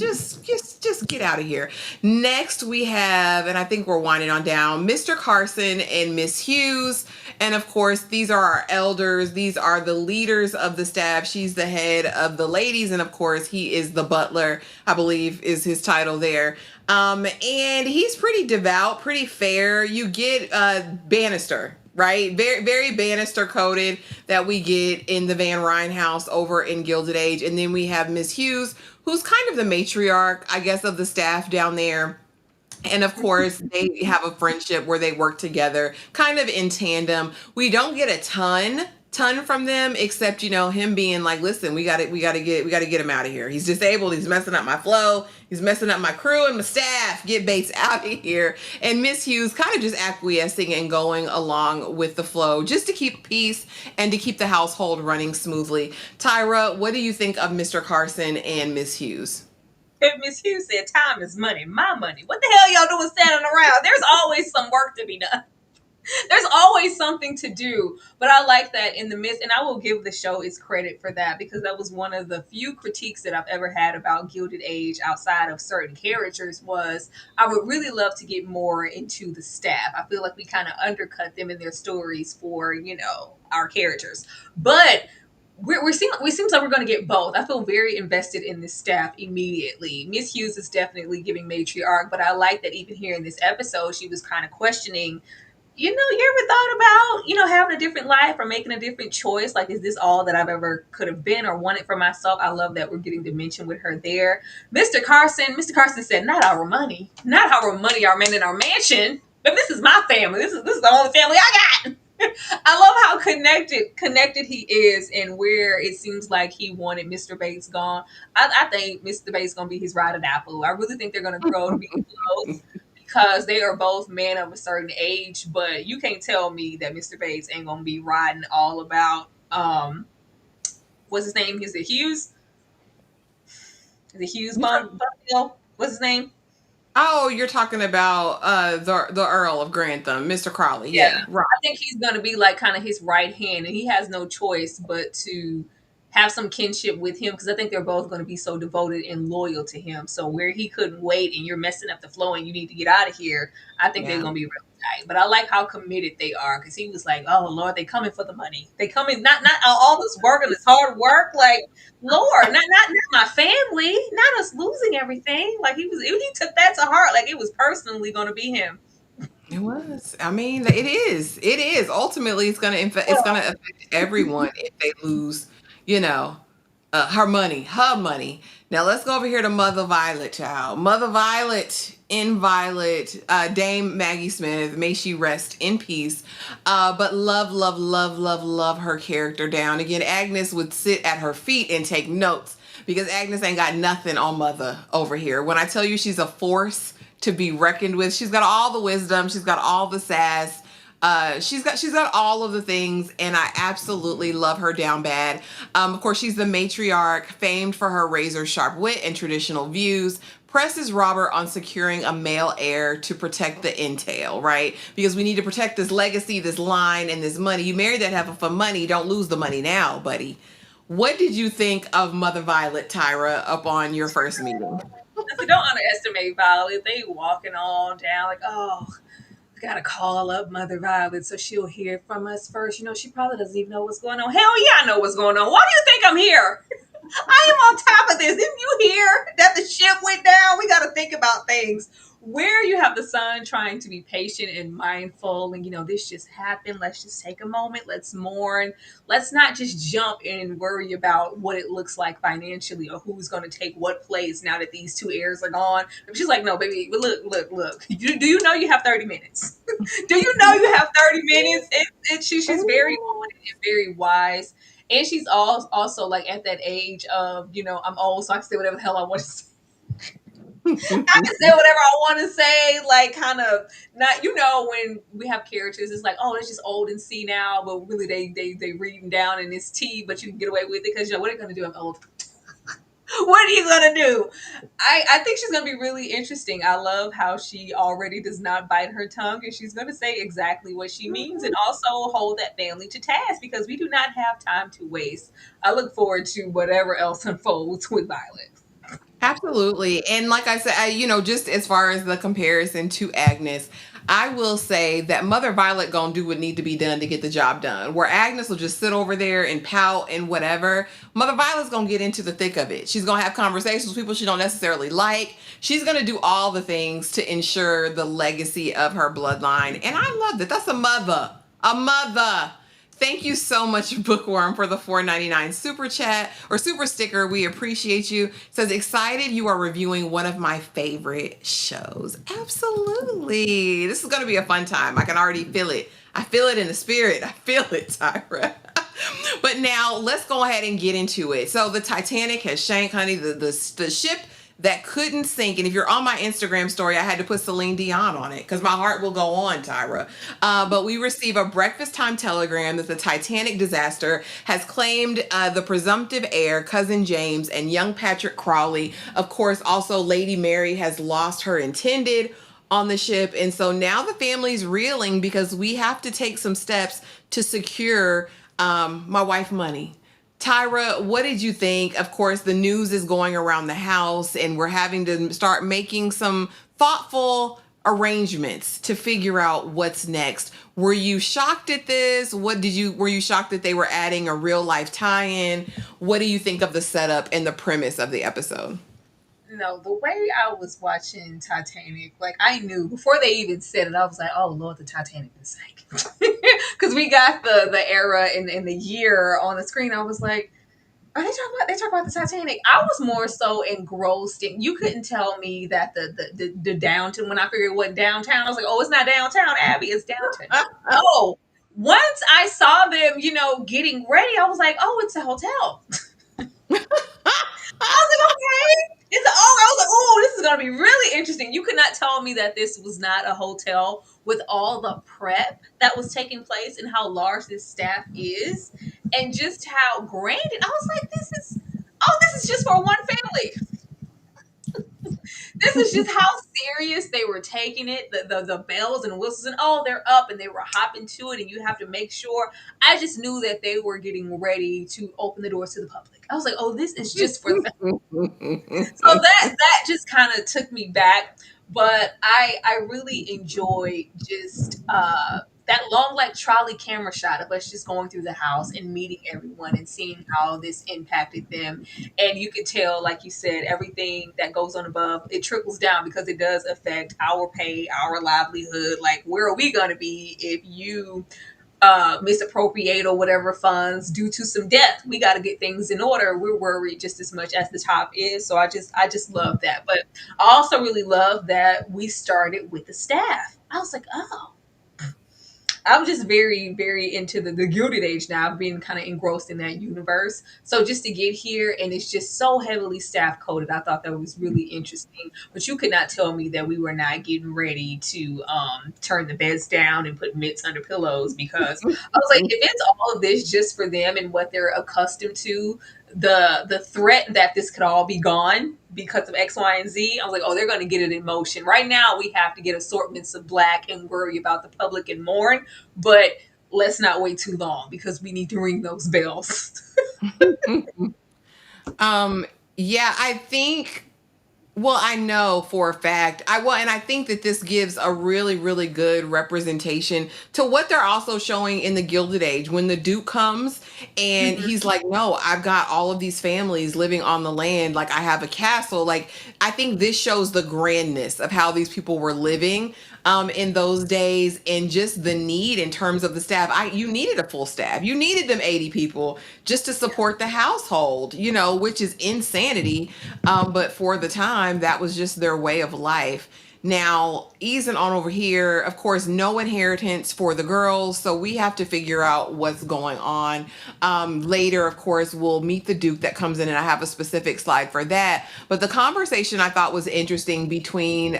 get out of here. Next we have, and I think we're winding on down, Mr. Carson and Miss Hughes. And of course, these are our elders. These are the leaders of the staff. She's the head of the ladies. And of course, he is the butler, I believe is his title there. And he's pretty devout, pretty fair. You get Bannister, right? Very, very Bannister coded that we get in the Van Ryn house over in Gilded Age. And then we have Miss Hughes, who's kind of the matriarch, I guess, of the staff down there. And of course, they have a friendship where they work together, kind of in tandem. We don't get a ton from them, except him being like, "Listen, we got to get him out of here. He's disabled. He's messing up my flow. He's messing up my crew and my staff. Get Bates out of here." And Miss Hughes kind of just acquiescing and going along with the flow, just to keep peace and to keep the household running smoothly. Tyra, what do you think of Mr. Carson and Miss Hughes? If Miss Hughes said time is money, my money. What the hell y'all doing standing around? There's always some work to be done. There's always something to do. But I like that in the midst, and I will give the show its credit for that, because that was one of the few critiques that I've ever had about Gilded Age outside of certain characters was I would really love to get more into the staff. I feel like we kind of undercut them in their stories for, our characters. But we seems like we're going to get both. I feel very invested in this staff immediately. Miss Hughes is definitely giving matriarch, but I like that even here in this episode, she was kind of questioning, you ever thought about, having a different life or making a different choice? Like, is this all that I've ever could have been or wanted for myself? I love that we're getting to mention with her there. Mr. Carson said, not our money, our men in our mansion, but this is my family. This is the only family I got. I love how connected he is, and where it seems like he wanted Mr. Bates gone. I think Mr. Bates gonna be his rotted apple. I really think they're gonna grow to be close because they are both men of a certain age. But you can't tell me that Mr. Bates ain't gonna be riding all about what's his name? Is it Hughes? Is it Hughes Bundle? What's his name? Oh, you're talking about the Earl of Grantham, Mr. Crawley. Yeah, right. I think he's going to be like kind of his right hand, and he has no choice but to have some kinship with him, because I think they're both going to be so devoted and loyal to him. So where he couldn't wait and you're messing up the flow and you need to get out of here, I think they're going to be night. But I like how committed they are because he was like, "Oh Lord, they coming for the money. They coming not all this work and this hard work. Like Lord, not my family, not us losing everything." Like he took that to heart. Like it was personally going to be him. It was. I mean, it is. It is. Ultimately, it's gonna affect everyone if they lose, you know, her money, her money. Now let's go over here to Mother Violet, child. Mother Violet in Violet, Dame Maggie Smith. May she rest in peace. But love, love, love, love, love her character down. Again, Agnes would sit at her feet and take notes because Agnes ain't got nothing on Mother over here. When I tell you she's a force to be reckoned with, she's got all the wisdom, she's got all the sass. She's got all of the things, and I absolutely love her down bad. Of course, she's the matriarch, famed for her razor sharp wit and traditional views. Presses Robert on securing a male heir to protect the entail, right? Because we need to protect this legacy, this line, and this money. You married that heifer for money. Don't lose the money now, buddy. What did you think of Mother Violet, Tyra, up on your first meeting? I said, don't underestimate Violet. They walking all down like, oh, gotta call up Mother Violet so she'll hear from us first. She probably doesn't even know what's going on. Hell yeah, I know what's going on. Why do you think I'm here? I am on top of this. Didn't you hear that the ship went down? We got to think about things. Where you have the son trying to be patient and mindful, and this just happened. Let's just take a moment. Let's mourn. Let's not just jump and worry about what it looks like financially or who's going to take what place now that these two heirs are gone. And she's like, no, baby, but look. Do you know you have 30 minutes? Do you know you have 30 minutes? She's very old and very wise. And she's also like at that age of, I'm old, so I can say whatever the hell I want to say. I can say whatever I want to say, like kind of not, when we have characters, it's like, oh, they're just old and senile, but really they reading down in this tea, but you can get away with it because what are you going to do? I'm old. What are you gonna do? I think she's gonna be really interesting. I love how she already does not bite her tongue, and she's gonna say exactly what she means, and also hold that family to task because we do not have time to waste. I look forward to whatever else unfolds with Violet. Absolutely. And like I said, just as far as the comparison to Agnes, I will say that Mother Violet gonna do what need to be done to get the job done. Where Agnes will just sit over there and pout and whatever. Mother Violet's gonna get into the thick of it. She's gonna have conversations with people she don't necessarily like. She's gonna do all the things to ensure the legacy of her bloodline. And I love that. That's a mother. A mother. Thank you so much, Bookworm, for the $4.99 super chat or super sticker. We appreciate you. It says, excited you are reviewing one of my favorite shows. Absolutely. This is going to be a fun time. I can already feel it. I feel it in the spirit. I feel it, Tyra. But now let's go ahead and get into it. So the Titanic has sank, honey. The ship that couldn't sink. And if you're on my Instagram story, I had to put Celine Dion on it because my heart will go on, Tyra. But we receive a breakfast time telegram that the Titanic disaster has claimed the presumptive heir, Cousin James, and young Patrick Crawley. Of course, also Lady Mary has lost her intended on the ship. And so now the family's reeling because we have to take some steps to secure my wife money. Tyra, what did you think? Of course, the news is going around the house and we're having to start making some thoughtful arrangements to figure out what's next. Were you shocked at this? Were you shocked that they were adding a real life tie-in? What do you think of the setup and the premise of the episode? No, the way I was watching Titanic, like I knew before they even said it, I was like, "Oh Lord, the Titanic is sank," because we got the era and the year on the screen. I was like, "Are they talking about the Titanic?" I was more so engrossed in. You couldn't tell me that the downtown. When I figured what downtown, I was like, "Oh, it's not Downtown Abbey, it's Downton." Oh, once I saw them, getting ready, I was like, "Oh, it's a hotel." I was like, okay. I was like, oh, this is going to be really interesting. You could not tell me that this was not a hotel with all the prep that was taking place and how large this staff is and just how grand it. I was like, this is just for one family. This is just how serious they were taking it. The bells and whistles and they're up and they were hopping to it and you have to make sure. I just knew that they were getting ready to open the doors to the public. I was like, oh, this is just for them. So that just kind of took me back. But I really enjoyed just that long like trolley camera shot of us just going through the house and meeting everyone and seeing how this impacted them. And you could tell, like you said, everything that goes on above, it trickles down because it does affect our pay, our livelihood. Like, where are we going to be if you misappropriate or whatever funds due to some death? We got to get things in order. We're worried just as much as the top is. So I just love that. But I also really love that we started with the staff. I was like, oh, I'm just very, very into the Gilded Age now, being kind of engrossed in that universe. So just to get here and it's just so heavily staff coded, I thought that was really interesting. But you could not tell me that we were not getting ready to turn the beds down and put mitts under pillows, because I was like, if it's all of this just for them and what they're accustomed to, the threat that this could all be gone because of X, Y, and Z. I was like, oh, they're going to get it in motion. Right now, we have to get assortments of black and worry about the public and mourn, but let's not wait too long because we need to ring those bells. um, yeah, I think. Well, I know for a fact. And I think that this gives a really, really good representation to what they're also showing in the Gilded Age. When the Duke comes and Mhm. he's like, "No, I've got all of these families living on the land. Like I have a castle." Like I think this shows the grandness of how these people were living in those days, and just the need in terms of the staff. You needed a full staff. You needed them 80 people just to support the household. Which is insanity, but for the time, that was just their way of life. Now, easing on over here, of course, no inheritance for the girls, so we have to figure out what's going on. Later, of course, we'll meet the Duke that comes in, and I have a specific slide for that. But the conversation I thought was interesting between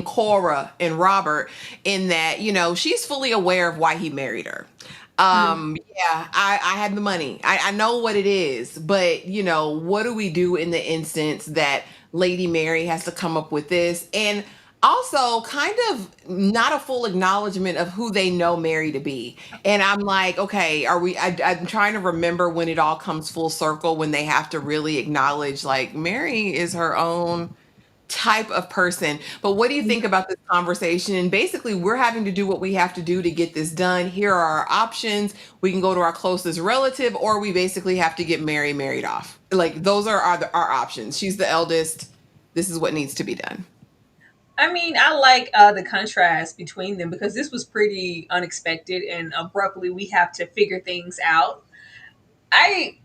Cora and Robert, in that, she's fully aware of why he married her. Mhm. Yeah, I had the money. I know what it is, but what do we do in the instance that Lady Mary has to come up with this? And also kind of not a full acknowledgement of who they know Mary to be. And I'm like, okay, I'm trying to remember when it all comes full circle, when they have to really acknowledge like Mary is her own type of person. But what do you think about this conversation? And basically, we're having to do what we have to do to get this done. Here are our options. We can go to our closest relative, or we basically have to get Mary married off. Like those are our options. She's the eldest. This is what needs to be done. I mean, I like the contrast between them because this was pretty unexpected and abruptly we have to figure things out. I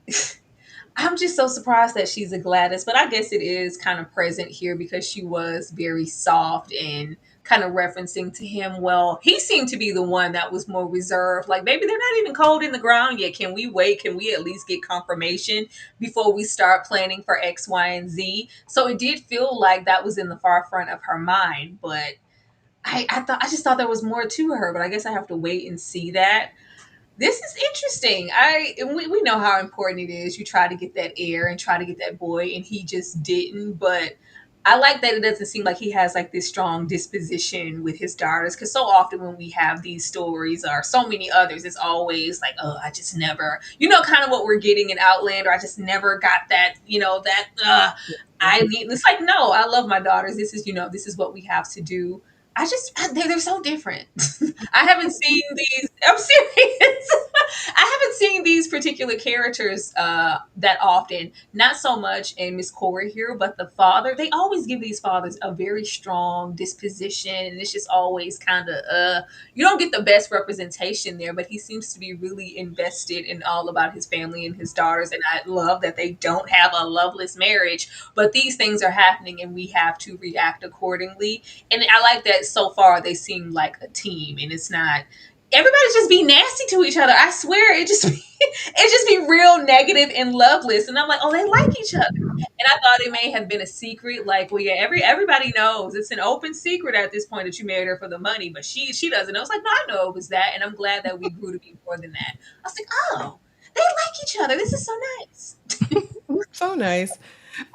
I'm just so surprised that she's a Gladys, but I guess it is kind of present here because she was very soft and kind of referencing to him. Well, he seemed to be the one that was more reserved. Like, maybe they're not even cold in the ground yet. Can we wait? Can we at least get confirmation before we start planning for X, Y, and Z? So it did feel like that was in the far front of her mind, but I just thought there was more to her, but I guess I have to wait and see that. This is interesting. We know how important it is. You try to get that heir and try to get that boy, and he just didn't. But I like that it doesn't seem like he has like this strong disposition with his daughters. Because so often when we have these stories or so many others, it's always like, oh, I just never, kind of what we're getting in Outlander. I just never got that, I need. It's like, no, I love my daughters. This is what we have to do. They're so different. I haven't seen these. I'm serious. I haven't seen these particular characters that often. Not so much in Miss Corey here, but the father. They always give these fathers a very strong disposition, and it's just always kind of you don't get the best representation there. But he seems to be really invested in all about his family and his daughters, and I love that they don't have a loveless marriage, but these things are happening, and we have to react accordingly. And I like that so far they seem like a team, and it's not everybody's just be nasty to each other. I swear it just be real negative and loveless. And I'm like, oh, they like each other. And I thought it may have been a secret, like, well, yeah, everybody knows it's an open secret at this point that you married her for the money, but she doesn't know. It's like, no, I know it was that, and I'm glad that we grew to be more than that. I was like, oh, they like each other. This is so nice. So nice.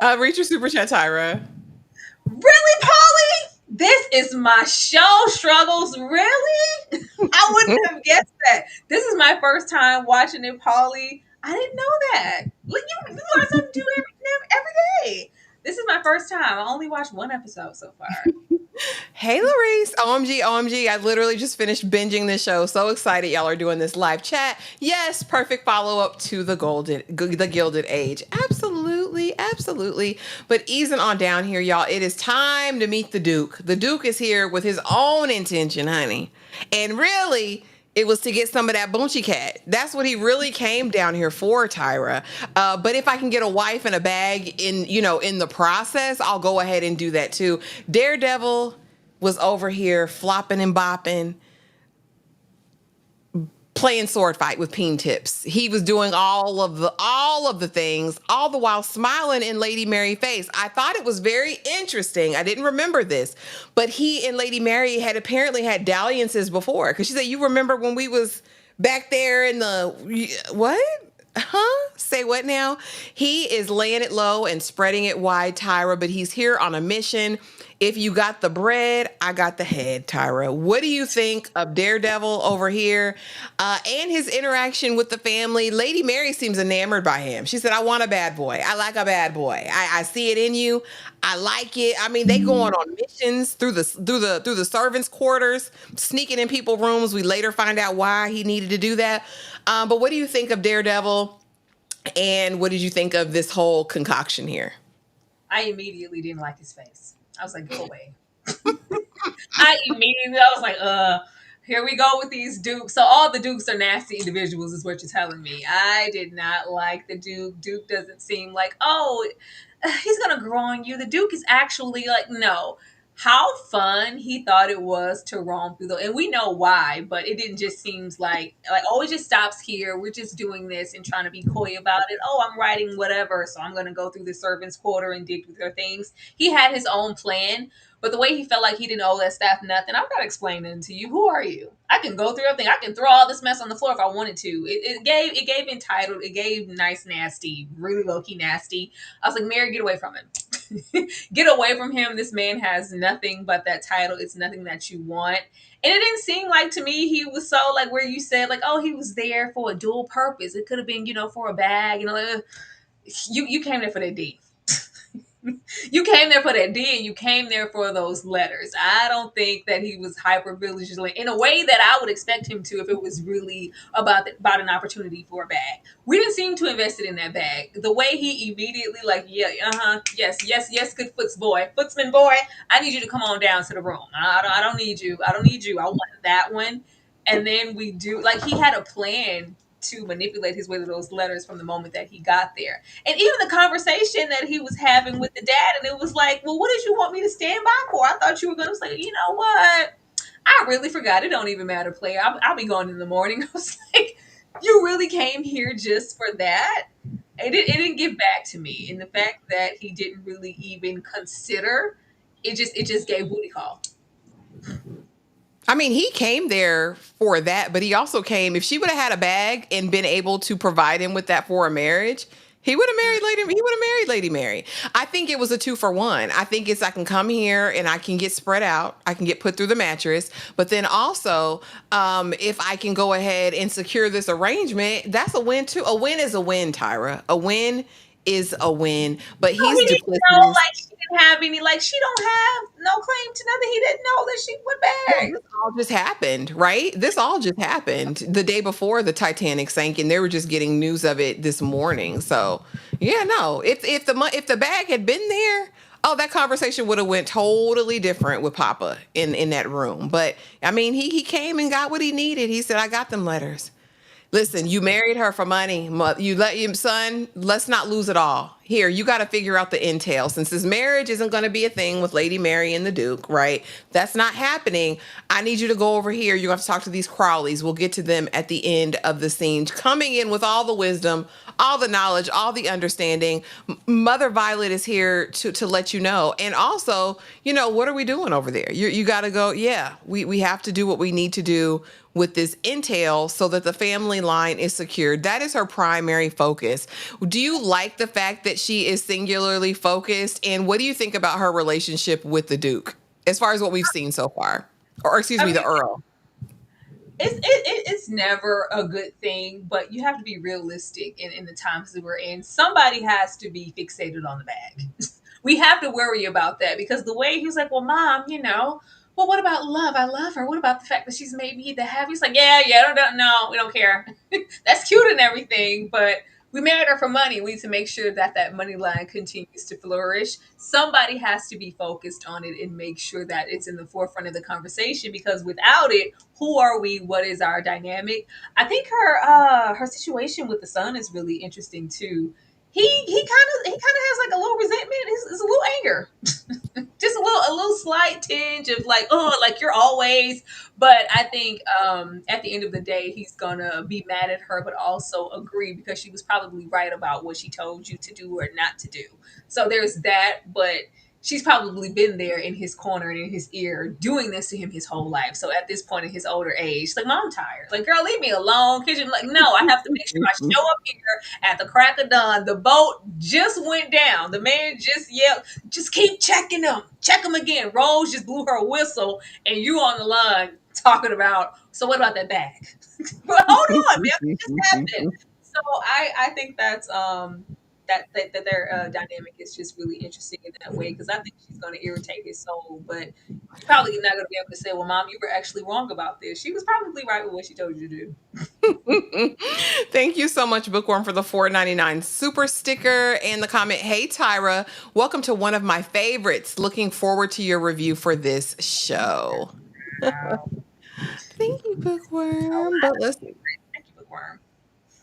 Read your super chat, Tyra. Really, Polly? This is my show struggles. Really? I wouldn't have guessed that. This is my first time watching it, Polly. I didn't know that. Look, you learn something new every day. This is my first time. I only watched one episode so far. Hey, Larice. OMG, OMG. I literally just finished binging this show. So excited y'all are doing this live chat. Yes, perfect follow-up to the Gilded Age. Absolutely, absolutely. But easing on down here, y'all, it is time to meet the Duke. The Duke is here with his own intention, honey. And really, it was to get some of that Boonchie cat. That's what he really came down here for, Tyra. But if I can get a wife and a bag in the process, I'll go ahead and do that too. Daredevil was over here flopping and bopping, playing sword fight with peen tips. He was doing all of the things, all the while smiling in Lady Mary's face. I thought it was very interesting. I didn't remember this, but he and Lady Mary had apparently had dalliances before. Because she said, "You remember when we was back there in the what? Huh? Say what now?" He is laying it low and spreading it wide, Tyra, but he's here on a mission. If you got the bread, I got the head, Tyra. What do you think of Daredevil over here and his interaction with the family? Lady Mary seems enamored by him. She said, "I want a bad boy. I like a bad boy. I see it in you. I like it." I mean, they going on missions through the servants' quarters, sneaking in people's rooms. We later find out why he needed to do that. But what do you think of Daredevil? And what did you think of this whole concoction here? I immediately didn't like his face. I was like, go away. I was like, here we go with these dukes. So all the dukes are nasty individuals is what you're telling me. I did not like the Duke. Duke doesn't seem like, oh, he's going to grow on you. The Duke is actually like, no. How fun he thought it was to roam through and we know why, but it didn't just seems like, oh, it just stops here. We're just doing this and trying to be coy about it. Oh, I'm writing whatever, so I'm going to go through the servants' quarter and dig through their things. He had his own plan, but the way he felt like he didn't owe that staff nothing, I'm not explaining to you. Who are you? I can go through everything. I can throw all this mess on the floor if I wanted to. It gave entitled. It gave nice nasty, really low key nasty. I was like, Mary, get away from him. Get away from him. This man has nothing but that title. It's nothing that you want. And it didn't seem like to me he was so like where you said like, oh, he was there for a dual purpose. It could have been, for a bag, like, you came there for that D. You came there for that D and you came there for those letters. I don't think that he was hyper vigilant in a way that I would expect him to if it was really about an opportunity for a bag. We didn't seem to invest it in that bag. The way he immediately like, yes, good footsman boy, I need you to come on down to the room. I don't need you. I want that one. And then we do like he had a plan to manipulate his way to those letters from the moment that he got there. And even the conversation that he was having with the dad, and it was like, well, what did you want me to stand by for? I thought you were going to say, you know what? I really forgot. It don't even matter, player. I'll be going in the morning. I was like, you really came here just for that? It didn't give back to me. And the fact that he didn't really even consider, it just gave booty call. I mean, he came there for that, but he also came, if she would have had a bag and been able to provide him with that for a marriage, he would have married Lady Mary. I think it was a 2-for-1. I think it's I can come here and I can get spread out. I can get put through the mattress. But then also, if I can go ahead and secure this arrangement, that's a win too. A win is a win, Tyra. A win is a win. But he's duplicitous. She didn't have any, she don't have no claim to nothing. He didn't know that she went back. This all just happened, right? This all just happened the day before the Titanic sank, and they were just getting news of it this morning. So, yeah, no. If the bag had been there, oh, that conversation would have went totally different with Papa in that room. But I mean, he came and got what he needed. He said, "I got them letters. Listen, you married her for money. You let your son, let's not lose it all. Here, you got to figure out the entail. Since this marriage isn't going to be a thing with Lady Mary and the Duke, right? That's not happening. I need you to go over here. You have to talk to these Crawleys. We'll get to them at the end of the scene. Coming in with all the wisdom, all the knowledge, all the understanding. Mother Violet is here to let you know. And also, what are we doing over there? You got to go, yeah, we have to do what we need to do with this entail so that the family line is secured. That is her primary focus. Do you like the fact that she is singularly focused? And what do you think about her relationship with the Duke, as far as what we've seen so far? Or the Earl. It's never a good thing, but you have to be realistic in the times that we're in. Somebody has to be fixated on the bag. we have to worry about that because the way he was like, well, mom, well, what about love? I love her. What about the fact that she's made me the happiest? Like, yeah, don't, no, we don't care. That's cute and everything, but we married her for money. We need to make sure that that money line continues to flourish. Somebody has to be focused on it and make sure that it's in the forefront of the conversation because without it, who are we? What is our dynamic? I think her situation with the son is really interesting too. He kind of has like a little resentment. It's a little anger, just a little slight tinge of like, oh, like you're always. But I think at the end of the day, he's gonna be mad at her, but also agree because she was probably right about what she told you to do or not to do. So there's that, but she's probably been there in his corner and in his ear doing this to him his whole life. So at this point in his older age, she's like, Mom, I'm tired. Like, girl, leave me alone. Kitchen, like, no, I have to make sure I show up here at the crack of dawn. The boat just went down. The man just yelled, just keep checking them. Check them again. Rose just blew her whistle and you on the line talking about, so what about that bag? But hold on, man, it just happened. So I think that's that their dynamic is just really interesting in that way because I think she's going to irritate his soul, but she's probably not going to be able to say, "Well, Mom, you were actually wrong about this." She was probably right with what she told you to do. Thank you so much, Bookworm, for the $4.99 super sticker and the comment. Hey, Tyra, welcome to one of my favorites. Looking forward to your review for this show. Wow. Thank you, Bookworm. But let's Thank you, Bookworm.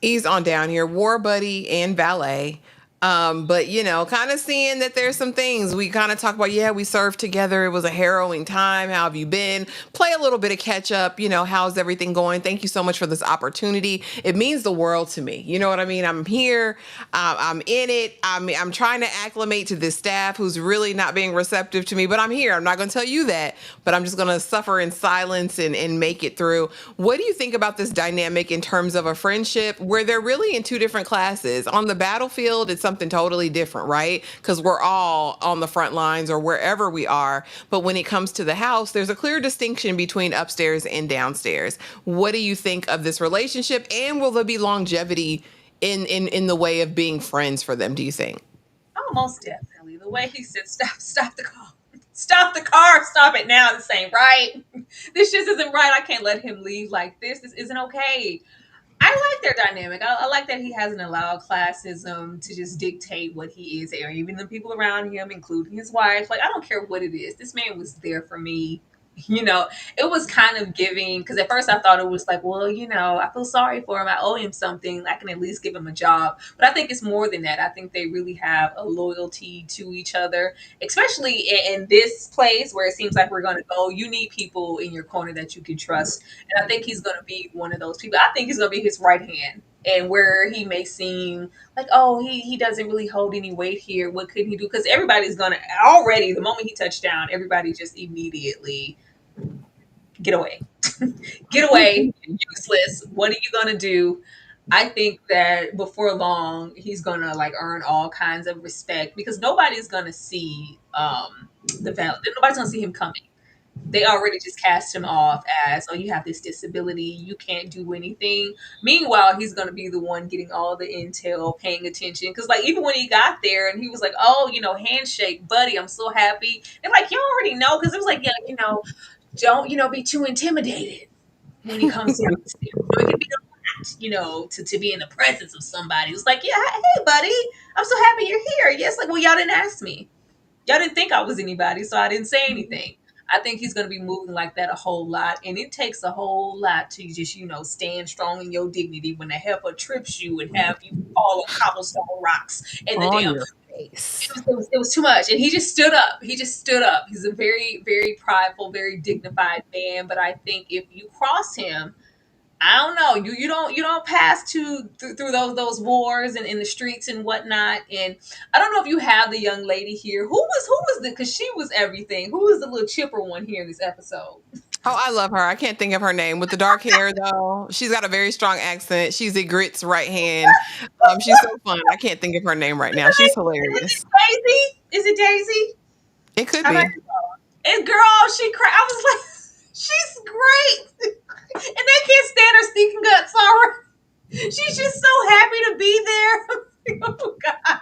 ease on down here. War buddy and valet. But kind of seeing that there's some things we kind of talk about. Yeah, we served together. It was a harrowing time. How have you been? Play a little bit of catch up. How's everything going? Thank you so much for this opportunity. It means the world to me. You know what I mean? I'm here. I'm in it. I'm trying to acclimate to this staff who's really not being receptive to me, but I'm here. I'm not going to tell you that, but I'm just going to suffer in silence and make it through. What do you think about this dynamic in terms of a friendship where they're really in two different classes? On the battlefield, it's something totally different, right? Because we're all on the front lines or wherever we are. But when it comes to the house, there's a clear distinction between upstairs and downstairs. What do you think of this relationship? And will there be longevity in the way of being friends for them, do you think? Oh, most definitely. The way he said, stop the car. Stop the car. Stop it now. This ain't right. This just isn't right. I can't let him leave like this. This isn't okay. I like their dynamic. I like that he hasn't allowed classism to just dictate what he is, or even the people around him, including his wife. Like, I don't care what it is. This man was there for me. It was kind of giving, because at first I thought it was like, well, I feel sorry for him. I owe him something. I can at least give him a job. But I think it's more than that. I think they really have a loyalty to each other, especially in this place where it seems like we're going to go. You need people in your corner that you can trust. And I think he's going to be one of those people. I think he's going to be his right hand. And where he may seem like, oh, he doesn't really hold any weight here. What could he do? Because everybody's going to already, the moment he touched down, everybody just immediately get away. Get away. You're useless. What are you going to do? I think that before long, he's going to like earn all kinds of respect because nobody's going to see the value. Nobody's going to see him coming. They already just cast him off as, oh, you have this disability, you can't do anything. Meanwhile, he's going to be the one getting all the intel, paying attention. Because, like, even when he got there and he was like, oh, handshake, buddy, I'm so happy. And, like, you already know, because it was like, yeah, don't, be too intimidated when he comes down the stairs. It can be a lot, to be in the presence of somebody. It was like, yeah, hey, buddy, I'm so happy you're here. Yes, like, well, y'all didn't ask me. Y'all didn't think I was anybody, so I didn't say anything. I think he's going to be moving like that a whole lot. And it takes a whole lot to just, stand strong in your dignity when the heifer trips you and have you fall on cobblestone rocks and the On damn your face. it was too much. And he just stood up. He's a very, very prideful, very dignified man. But I think if you cross him, I don't know. You don't pass through those wars and in the streets and whatnot. And I don't know if you have the young lady here. Who was because she was everything. Who was the little chipper one here in this episode? Oh, I love her. I can't think of her name. With the dark hair, though, she's got a very strong accent. She's Ygritte's right hand. She's so fun. I can't think of her name right now. She's hilarious. Daisy? Is it Daisy? It could be. And girl, she cried. I was like, she's great. And they can't stand her stinking guts, Sarah. She's just so happy to be there. Oh, God.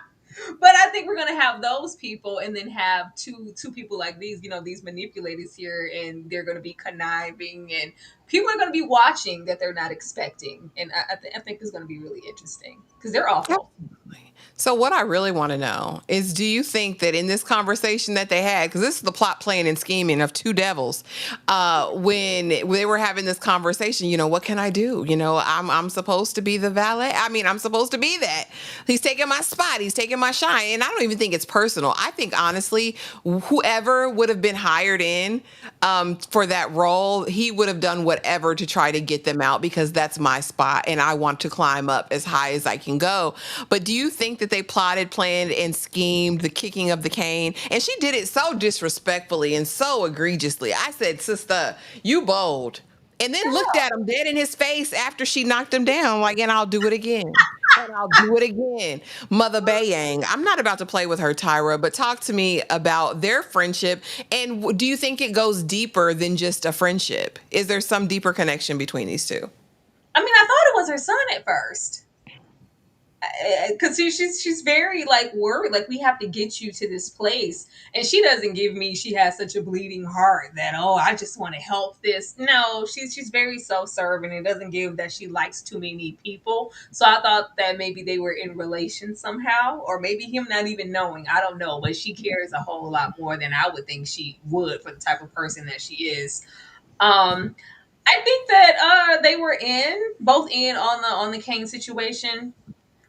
But I think we're going to have have those people, and then have two people like these, these manipulators here, and they're going to be conniving, and people are going to be watching that they're not expecting, and I think it's going to be really interesting because they're awful. Absolutely. So, what I really want to know is, do you think that in this conversation that they had, because this is the plot, plan, and scheming of two devils, when they were having this conversation, what can I do? I'm supposed to be the valet. I mean, I'm supposed to be that. He's taking my spot. He's taking my shine, and I don't even think it's personal. I think honestly, whoever would have been hired in for that role, he would have done whatever to try to get them out because that's my spot, and I want to climb up as high as I can go. But do you think that they plotted, planned, and schemed the kicking of the cane? And she did it so disrespectfully and so egregiously. I said, sister, you bold. And then looked at him dead in his face after she knocked him down, like, and I'll do it again. And I'll do it again. Mother Bayang. I'm not about to play with her, Tyra, but talk to me about their friendship. And do you think it goes deeper than just a friendship? Is there some deeper connection between these two? I mean, I thought it was her son at first. Because she's very like worried, like, we have to get you to this place, and she doesn't give me she has such a bleeding heart that, oh, I just want to help this. No, she's very self-serving, and doesn't give that she likes too many people. So I thought that maybe they were in relation somehow, or maybe him not even knowing. I don't know, but she cares a whole lot more than I would think she would for the type of person that she is. I think that they were both in on the Kane situation.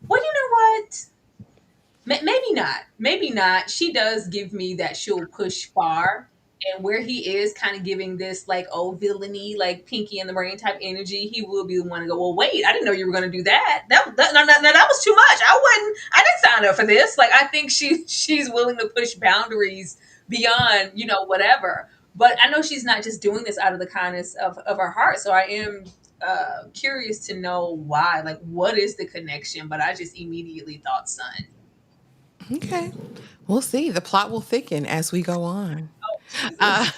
Well, you know what? Maybe not. Maybe not. She does give me that she'll push far. And where he is kind of giving this like, oh, villainy, like Pinky and the Brain type energy, he will be the one to go, well, wait, I didn't know you were going to do that. No, that was too much. I didn't sign up for this. Like, I think she's willing to push boundaries beyond, whatever. But I know she's not just doing this out of the kindness of her heart. So I am curious to know why. Like, what is the connection? But I just immediately thought son. Okay. We'll see. The plot will thicken as we go on. Jesus. Uh,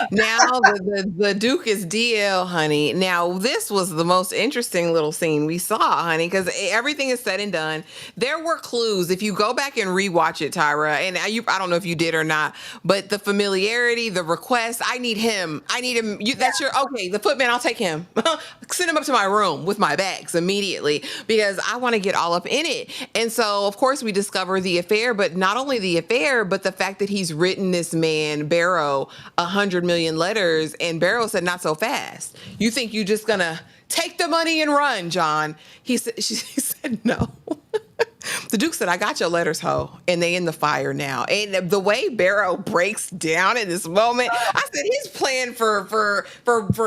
now the Duke is DL, honey. Now this was the most interesting little scene we saw, honey, because everything is said and done. There were clues. If you go back and rewatch it, Tyra, and I don't know if you did or not, but the familiarity, the request, I need him. That's your, okay, the footman, I'll take him. Send him up to my room with my bags immediately because I want to get all up in it. And so, of course, we discover the affair, but not only the affair, but the fact that he's written this man, Barrow, 100 million letters, and Barrow said, not so fast. You think you just gonna take the money and run, John? He said no. The Duke said, I got your letters, ho, and they in the fire now. And the way Barrow breaks down in this moment, I said his plan for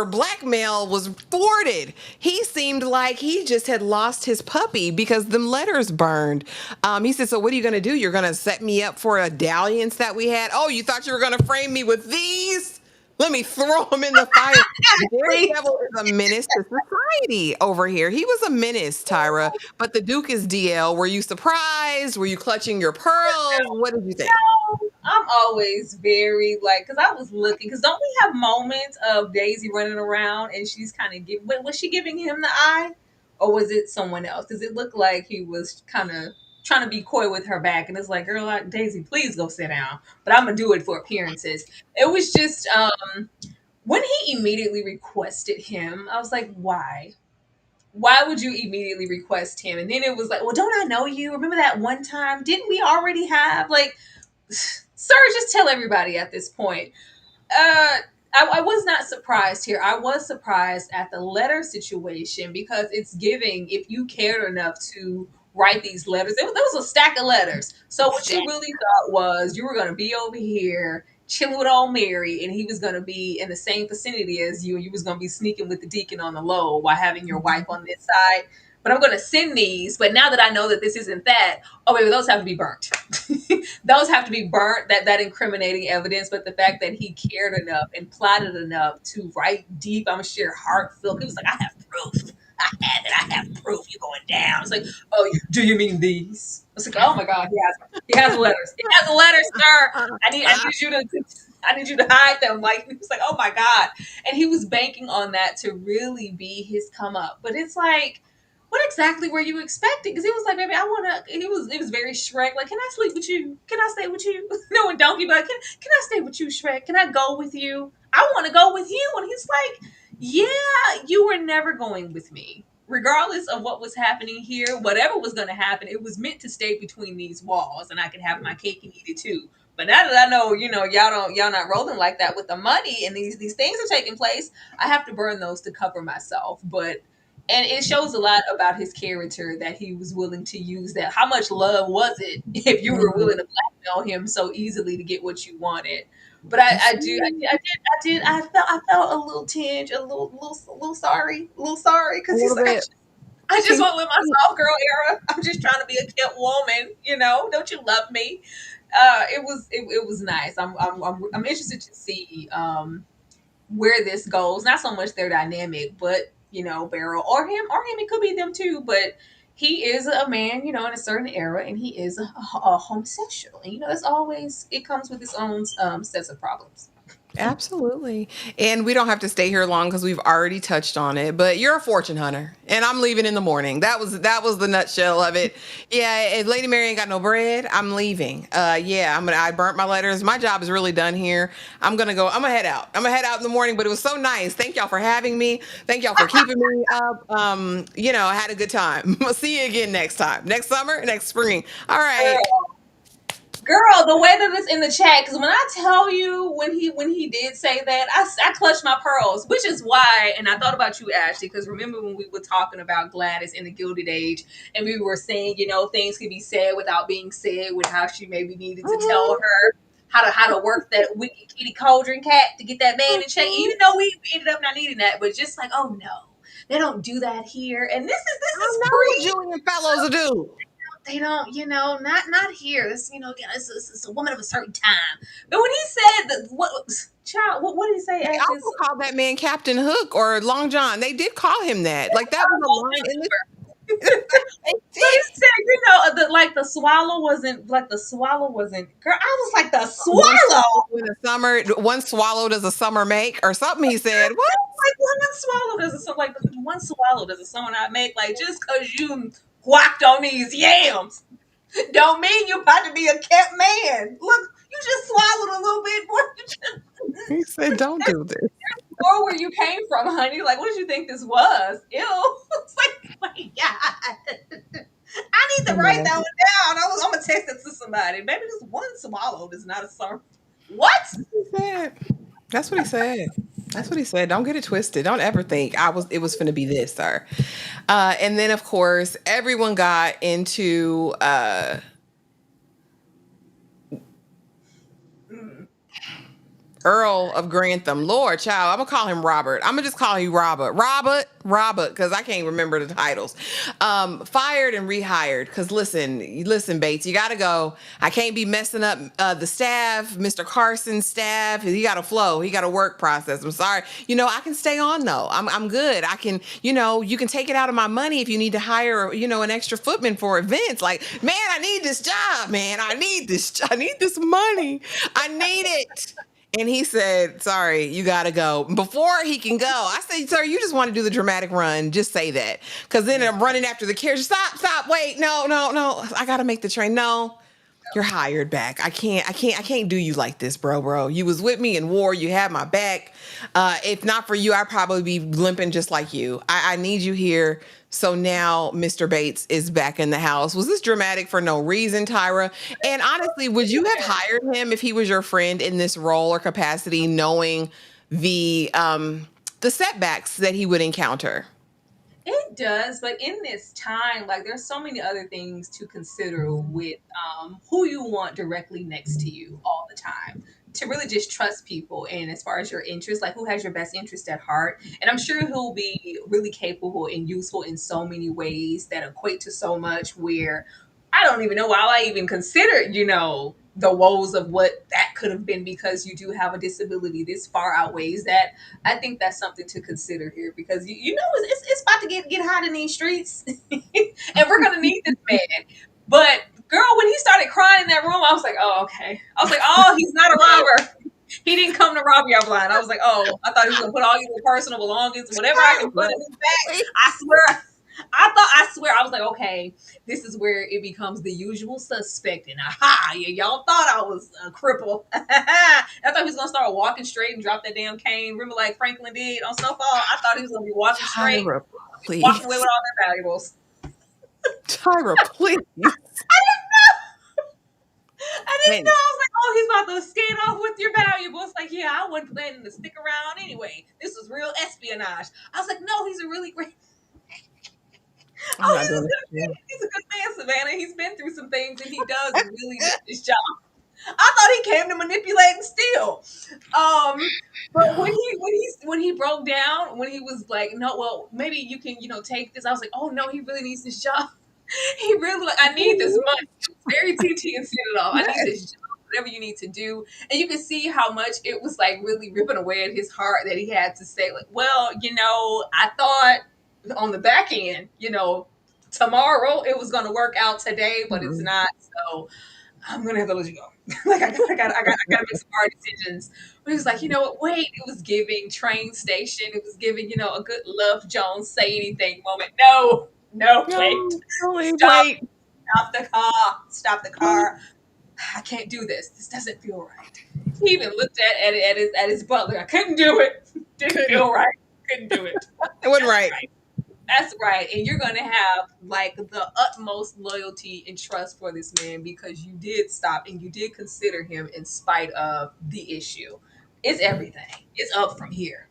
blackmail was thwarted. He seemed like he just had lost his puppy because them letters burned. He said, so what are you going to do? You're going to set me up for a dalliance that we had? Oh, you thought you were going to frame me with these? Let me throw him in the fire. Daredevil is a menace to society over here. He was a menace, Tyra. But the Duke is DL. Were you surprised? Were you clutching your pearls? What did you think? No, I'm always very like, because I was looking, because don't we have moments of Daisy running around and she's kind of giving, was she giving him the eye? Or was it someone else? Because it looked like he was kind of trying to be coy with her back, and it's like, girl, like, Daisy, please go sit down. But I'm gonna do it for appearances. It was just when he immediately requested him, I was like, why? Why would you immediately request him? And then it was like, well, don't I know you? Remember that one time? Didn't we already have like, sir? Just tell everybody at this point. I was not surprised here. I was surprised at the letter situation because it's giving, if you cared enough to write these letters, there was a stack of letters. So what you really thought was you were going to be over here chilling with old Mary, and he was going to be in the same vicinity as you, and you was going to be sneaking with the deacon on the low while having your wife on this side. But I'm going to send these. But now that I know that this isn't that, oh, baby, those have to be burnt. Those have to be burnt, that incriminating evidence. But the fact that he cared enough and plotted enough to write deep, I'm sure, heartfelt. He was like, I have proof. I have proof you're going down. It's like, oh, do you mean these? It's like, oh my God, he has letters. He has letters, sir. I need you to hide them. Like, he was like, oh my God. And he was banking on that to really be his come up. But it's like, what exactly were you expecting? Because he was like, baby, I want to, it was very Shrek. Like, can I sleep with you? Can I stay with you? No, and Donkey, like, can I stay with you, Shrek? Can I go with you? I want to go with you. And he's like, yeah, you were never going with me. Regardless of what was happening here, whatever was going to happen, it was meant to stay between these walls, and I could have my cake and eat it too. But now that I know, y'all not rolling like that with the money, and these things are taking place, I have to burn those to cover myself. But and it shows a lot about his character that he was willing to use that. How much love was it if you were willing to blackmail him so easily to get what you wanted? But I felt a little tinge, a little sorry, A because he's little like, bit. I just went with my soft girl era. I'm just trying to be a cute woman, Don't you love me? It was nice. I'm interested to see where this goes. Not so much their dynamic, but Barrow or him, it could be them too. But he is a man, in a certain era, and he is a homosexual, and that's always, it comes with its own sets of problems. Absolutely. And we don't have to stay here long because we've already touched on it. But you're a fortune hunter, and I'm leaving in the morning. That was the nutshell of it. Yeah, if Lady Mary ain't got no bread, I'm leaving. Yeah, I burnt my letters. My job is really done here. I'm gonna head out. I'm gonna head out in the morning. But it was so nice. Thank y'all for having me. Thank y'all for keeping me up. I had a good time. We'll see you again next time. Next summer, next spring. All right. Girl, the way that it's in the chat, because when I tell you, when he did say that, I clutched my pearls, which is why, and I thought about you, Ashley, because remember when we were talking about Gladys in the Gilded Age, and we were saying, things could be said without being said, with how she maybe needed to tell her how to work that wicked kitty cauldron cat to get that man in check, even though we ended up not needing that, but just like, oh no, they don't do that here, and this is I know what pre. Julian Fellows will do. They don't, not here. This, again, it's a woman of a certain time. But when he said that, what did he say? They Ashley? also called that man Captain Hook or Long John. They did call him that. Like that was a line in the. They So he did. said, the swallow wasn't like the swallow wasn't. Girl, I was like the swallow. In the summer, one swallow does a summer make or something. He said, "What?" Like one swallow does a summer not make. Like just because you whacked on these yams, don't mean you about to be a kept man. Look, you just swallowed a little bit more. He said, "Don't do this." Or where you came from, honey. Like, what did you think this was? Ew. It's like, my God. I need to write that one down. I'm going to text it to somebody. Maybe this one swallow is not a sermon. What? That's what he said. That's what he said. Don't get it twisted. Don't ever think it was finna be this, sir. And then of course, everyone got into Earl of Grantham. Lord, child, I'm gonna call him Robert. I'm gonna just call you Robert. Robert, because I can't remember the titles. Fired and rehired. Because listen, Bates, you gotta go. I can't be messing up the staff, Mr. Carson's staff. He got a flow. He got a work process. I'm sorry. I can stay on though. I'm good. I can, you can take it out of my money if you need to hire, an extra footman for events. Like, man, I need this job, man. I need this money. I need it. And he said, sorry, you got to go. Before he can go, I said, sir, you just want to do the dramatic run. Just say that. Because then I'm running after the carriage. Stop, wait, no. I got to make the train. No, you're hired back. I can't do you like this, bro. You was with me in war. You had my back. If not for you, I'd probably be limping just like you. I need you here. So now Mr. Bates is back in the house. Was this dramatic for no reason, Tyra? And honestly, would you have hired him if he was your friend in this role or capacity, knowing the setbacks that he would encounter? It does, but in this time, like there's so many other things to consider with who you want directly next to you all the time. To really just trust people, and as far as your interests, like who has your best interest at heart. And I'm sure he'll be really capable and useful in so many ways that equate to so much where I don't even know why I even considered, the woes of what that could have been, because you do have a disability. This far outweighs that. I think that's something to consider here, because it's about to get hot in these streets, and we're gonna need this man. But girl, when he started crying in that room, I was like, oh, okay. I was like, oh, he's not a robber. He didn't come to rob y'all blind. I was like, oh, I thought he was gonna put all your personal belongings, whatever I can put in his bag. I swear, I was like, okay, this is where it becomes the usual suspect. And aha, yeah, y'all thought I was a cripple. I thought he was gonna start walking straight and drop that damn cane. Remember, like Franklin did on Snowfall. I thought he was gonna be walking straight, Tyra, walking away please. with all their valuables. Tyra, please. I didn't know. And I was like, oh, he's about to skate off with your valuables. Like, yeah, I wasn't planning to stick around anyway. This was real espionage. I was like, no, he's a really great. I'm Oh, not doing this. he's a good man, Savannah. He's been through some things, and he does really do his job. I thought he came to manipulate and steal. But when he broke down, when he was like, no, well, maybe you can, take this. I was like, oh no, he really needs this job. He really like, I need this money. It was very TT and set it off. I need this job, whatever you need to do. And you can see how much it was like really ripping away at his heart that he had to say, like, well, I thought on the back end, tomorrow it was gonna work out today, but it's not. So I'm gonna have to let you go. Like I gotta make some hard decisions. But he was like, you know what? Wait, it was giving train station. It was giving, a good Love Jones say anything moment. No, wait, No, really, stop, wait. stop the car. I can't do this. This doesn't feel right. He even looked at his butler. I couldn't do it. Didn't feel right. Couldn't do it. It wasn't right. That's right. And you're going to have like the utmost loyalty and trust for this man because you did stop and you did consider him in spite of the issue. It's everything. It's up from here.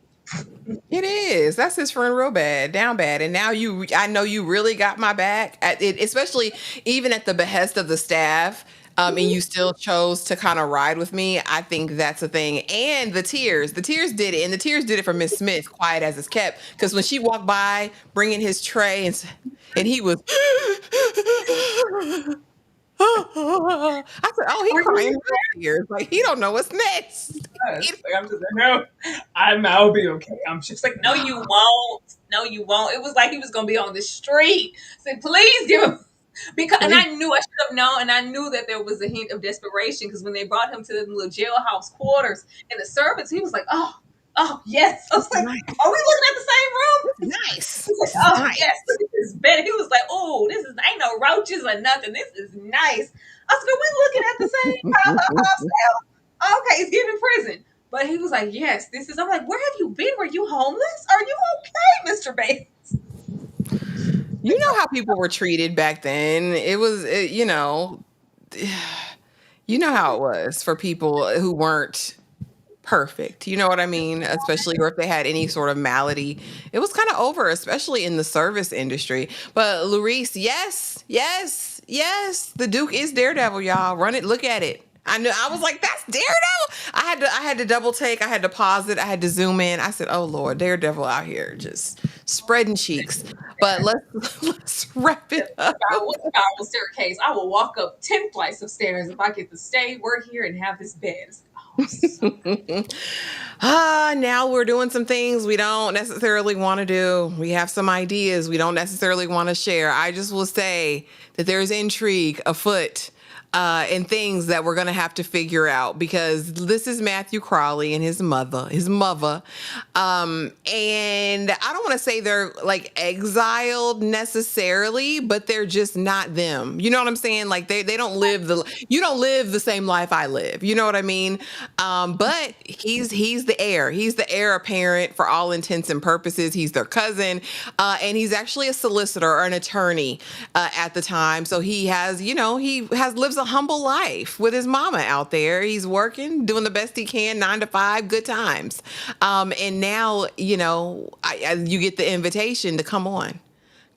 It is. That's his friend real bad, down bad. And now I know you really got my back, especially even at the behest of the staff. And you still chose to kind of ride with me. I think that's a thing. And the tears did it. And the tears did it for Miss Smith, quiet as it's kept. Because when she walked by, bringing his tray, and he was, I said, oh, he crying real tears. Like, he don't know what's next. I'm just like, no, I'll be okay. I'm just like, no, you won't. No, you won't. It was like he was going to be on the street. I said, please give him. And I knew I should have known, and I knew that there was a hint of desperation because when they brought him to the little jailhouse quarters and the servants, he was like, oh yes. I was like, Nice. are we looking at the same room? Nice. He was like, oh Nice. yes, look at this bed. He was like, oh, this is ain't no roaches or nothing. This is nice. I was like, we looking at the same house. Okay, it's giving prison. But he was like, yes, this is. I'm like, where have you been? Were you homeless? Are you okay, Mr. Bates? You know how people were treated back then. It was, you know how it was for people who weren't perfect. You know what I mean? Especially, or if they had any sort of malady, it was kind of over, especially in the service industry. But Larice, yes, the Duke is Daredevil, y'all. Run it, look at it. I knew. I was like, that's Daredevil. I had to double take. I had to pause it. I had to zoom in. I said, oh Lord, Daredevil out here just spreading cheeks. But let's wrap it up. Spiral staircase. I will walk up 10 flights of stairs if I get to stay. We're here and have this bed. Now we're doing some things we don't necessarily want to do. We have some ideas we don't necessarily want to share. I just will say that there's intrigue afoot. And things that we're going to have to figure out because this is Matthew Crawley and his mother. And I don't want to say they're like exiled necessarily, but they're just not them. You know what I'm saying? Like they don't live you don't live the same life I live. You know what I mean? But he's the heir. He's the heir apparent for all intents and purposes. He's their cousin. And he's actually a solicitor or an attorney at the time. So he has, lives a humble life with his mama out there. He's working, doing the best he can, 9 to 5, good times. And now, you get the invitation to come on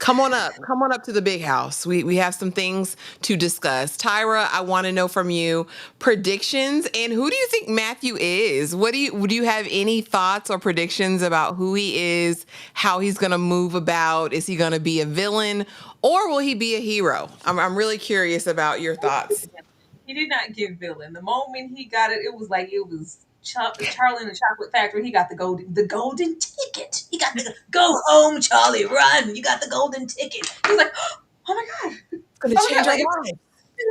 up to the big house. We have some things to discuss. Tyra, I want to know from you predictions and who do you think Matthew is? Would you have any thoughts or predictions about who he is, how he's going to move about? Is he going to be a villain or will he be a hero? I'm really curious about your thoughts. He did not give villain. The moment he got it, it was Charlie in the Chocolate Factory. He got the golden ticket. He got the go home, Charlie, run. You got the golden ticket. He was like, oh my God. It's going to change our lives. They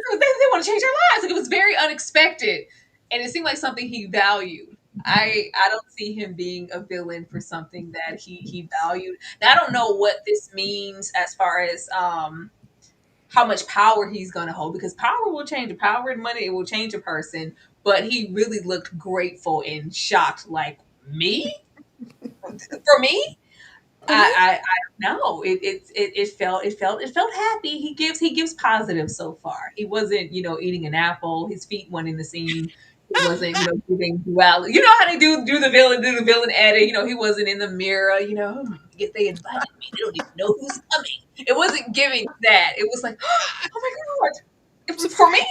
want to change our lives. Like, it was very unexpected. And it seemed like something he valued. I don't see him being a villain for something that he valued. Now, I don't know what this means as far as how much power he's going to hold, because power will change. Power and money, it will change a person. But he really looked grateful and shocked, like, me, for me. I don't know. It felt happy. He gives positive so far. He wasn't, eating an apple. His feet weren't in the seam. He wasn't, giving duality. You know how they do the villain edit. He wasn't in the mirror. If they invited me, they don't even know who's coming. It wasn't giving that. It was like, oh my god, it was for me.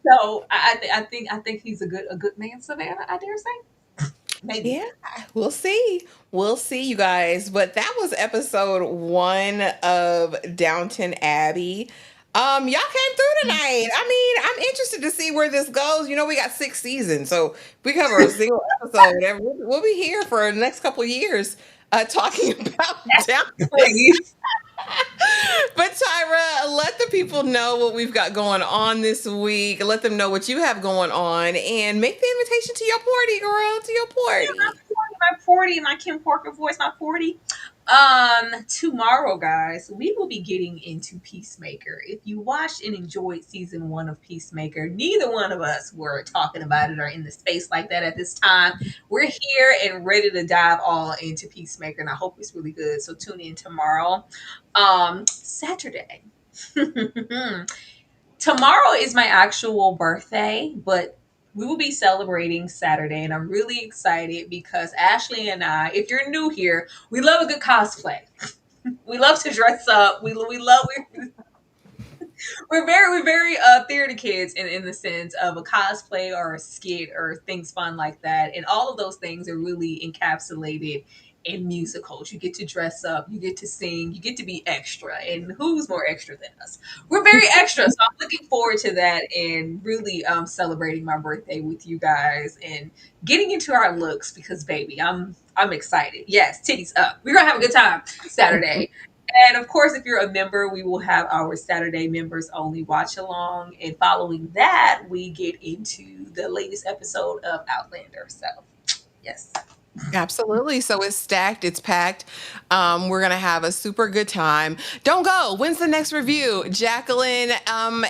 So I think he's a good man, Savannah. I dare say, maybe. Yeah, we'll see. We'll see, you guys. But that was episode 1 of Downton Abbey. Y'all came through tonight. I mean, I'm interested to see where this goes. We got 6 seasons, so if we cover a single episode, we'll be here for the next couple years talking about Downton. Please. But Tyra, let the people know what we've got going on this week. Let them know what you have going on, and make the invitation to your party, girl. To your party. My 40, my Kim Porker voice, my 40. Tomorrow, guys, we will be getting into Peacemaker. If you watched and enjoyed season 1 of Peacemaker, neither one of us were talking about it or in the space like that at this time. We're here and ready to dive all into Peacemaker, and I hope it's really good. So tune in tomorrow. Saturday. Tomorrow is my actual birthday, but we will be celebrating Saturday, and I'm really excited because Ashley and I, if you're new here, we love a good cosplay. We love to dress up. We're very theater kids in the sense of a cosplay or a skit or things fun like that, and all of those things are really encapsulated in musicals. You get to dress up, you get to sing, you get to be extra, and who's more extra than us? We're very extra, so I'm looking forward to that and really celebrating my birthday with you guys and getting into our looks because baby, I'm excited. Yes, titties up. We're gonna have a good time Saturday. And of course, if you're a member, we will have our Saturday members only watch along. And following that, we get into the latest episode of Outlander. So, yes. Absolutely. So it's stacked, it's packed. We're gonna have a super good time. Don't go. When's the next review? Jacqueline,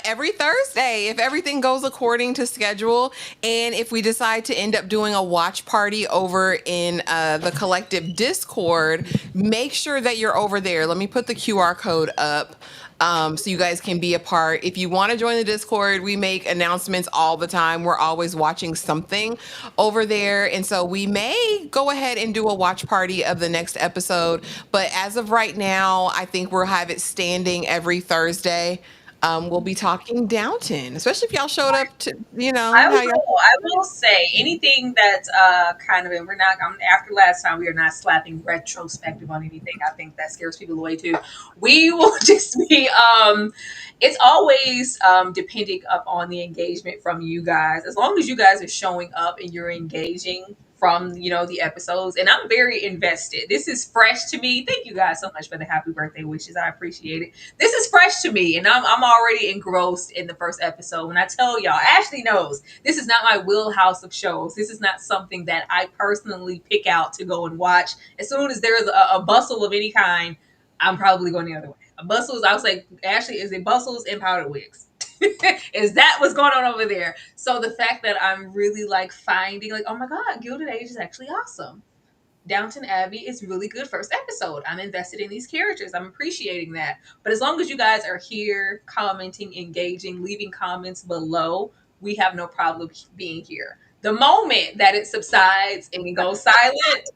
every Thursday, if everything goes according to schedule. And if we decide to end up doing a watch party over in the collective Discord, make sure that you're over there. Let me put the QR code up. So you guys can be a part. If you want to join the Discord, we make announcements all the time. We're always watching something over there. And so we may go ahead and do a watch party of the next episode. But as of right now, I think we'll have it standing every Thursday. We'll be talking Downton, especially if y'all showed up to, I how y'all. will. I will say anything that's kind of, and we're not. After last time, we are not slapping retrospective on anything. I think that scares people away too. We will just be. It's always depending upon the engagement from you guys. As long as you guys are showing up and you're engaging from the episodes, and I'm very invested. This is fresh to me. Thank you guys so much for the happy birthday wishes. I appreciate it. This is fresh to me, and I'm already engrossed in the first episode. When I tell y'all, Ashley knows this is not my wheelhouse of shows. This is not something that I personally pick out to go and watch. As soon as there's a bustle of any kind, I'm probably going the other way. A bustle is, I was like, Ashley, is it bustles and powdered wigs? Is that what's going on over there? So the fact that I'm really finding oh my god, Gilded Age is actually awesome. Downton Abbey is really good first episode. I'm invested in these characters. I'm appreciating that. But as long as you guys are here, commenting, engaging, leaving comments below, we have no problem being here. The moment that it subsides and it goes silent,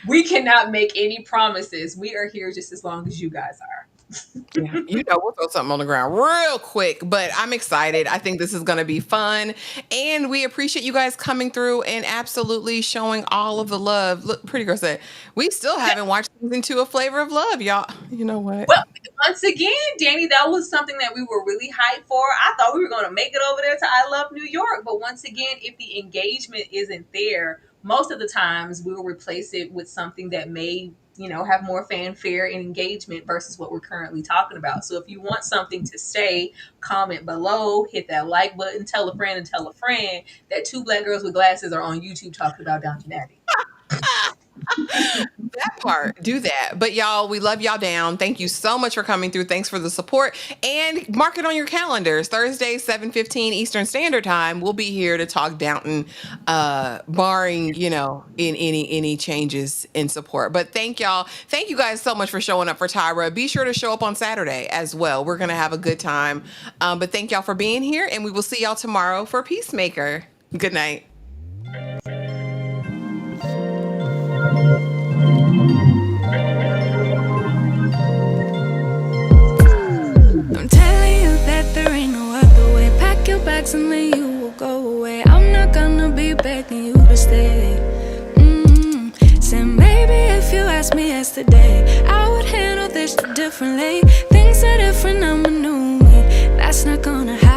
we cannot make any promises. We are here just as long as you guys are. Yeah, we'll throw something on the ground real quick, but I'm excited. I think this is going to be fun, and we appreciate you guys coming through and absolutely showing all of the love. Look, Pretty Girl said, we still haven't watched season 2 of Flavor of Love, y'all. You know what? Well, once again, Danny, that was something that we were really hyped for. I thought we were going to make it over there to I Love New York, but once again, if the engagement isn't there, most of the times we will replace it with something that may have more fanfare and engagement versus what we're currently talking about. So if you want something to say, comment below, hit that like button, tell a friend and tell a friend that two black girls with glasses are on YouTube talking about Downton Abbey. That part, do that. But y'all, we love y'all down. Thank you so much for coming through. Thanks for the support, and mark it on your calendars. Thursday, 7:15 Eastern Standard Time. We'll be here to talk Downton, barring in any changes in support. But thank y'all. Thank you guys so much for showing up for Tyra. Be sure to show up on Saturday as well. We're gonna have a good time. But thank y'all for being here, and we will see y'all tomorrow for Peacemaker. Good night. I'm telling you that there ain't no other way. Pack your bags and then you will go away. I'm not gonna be begging you to stay. Said maybe if you asked me yesterday, I would handle this differently. Things are different, I'm a new me. That's not gonna happen.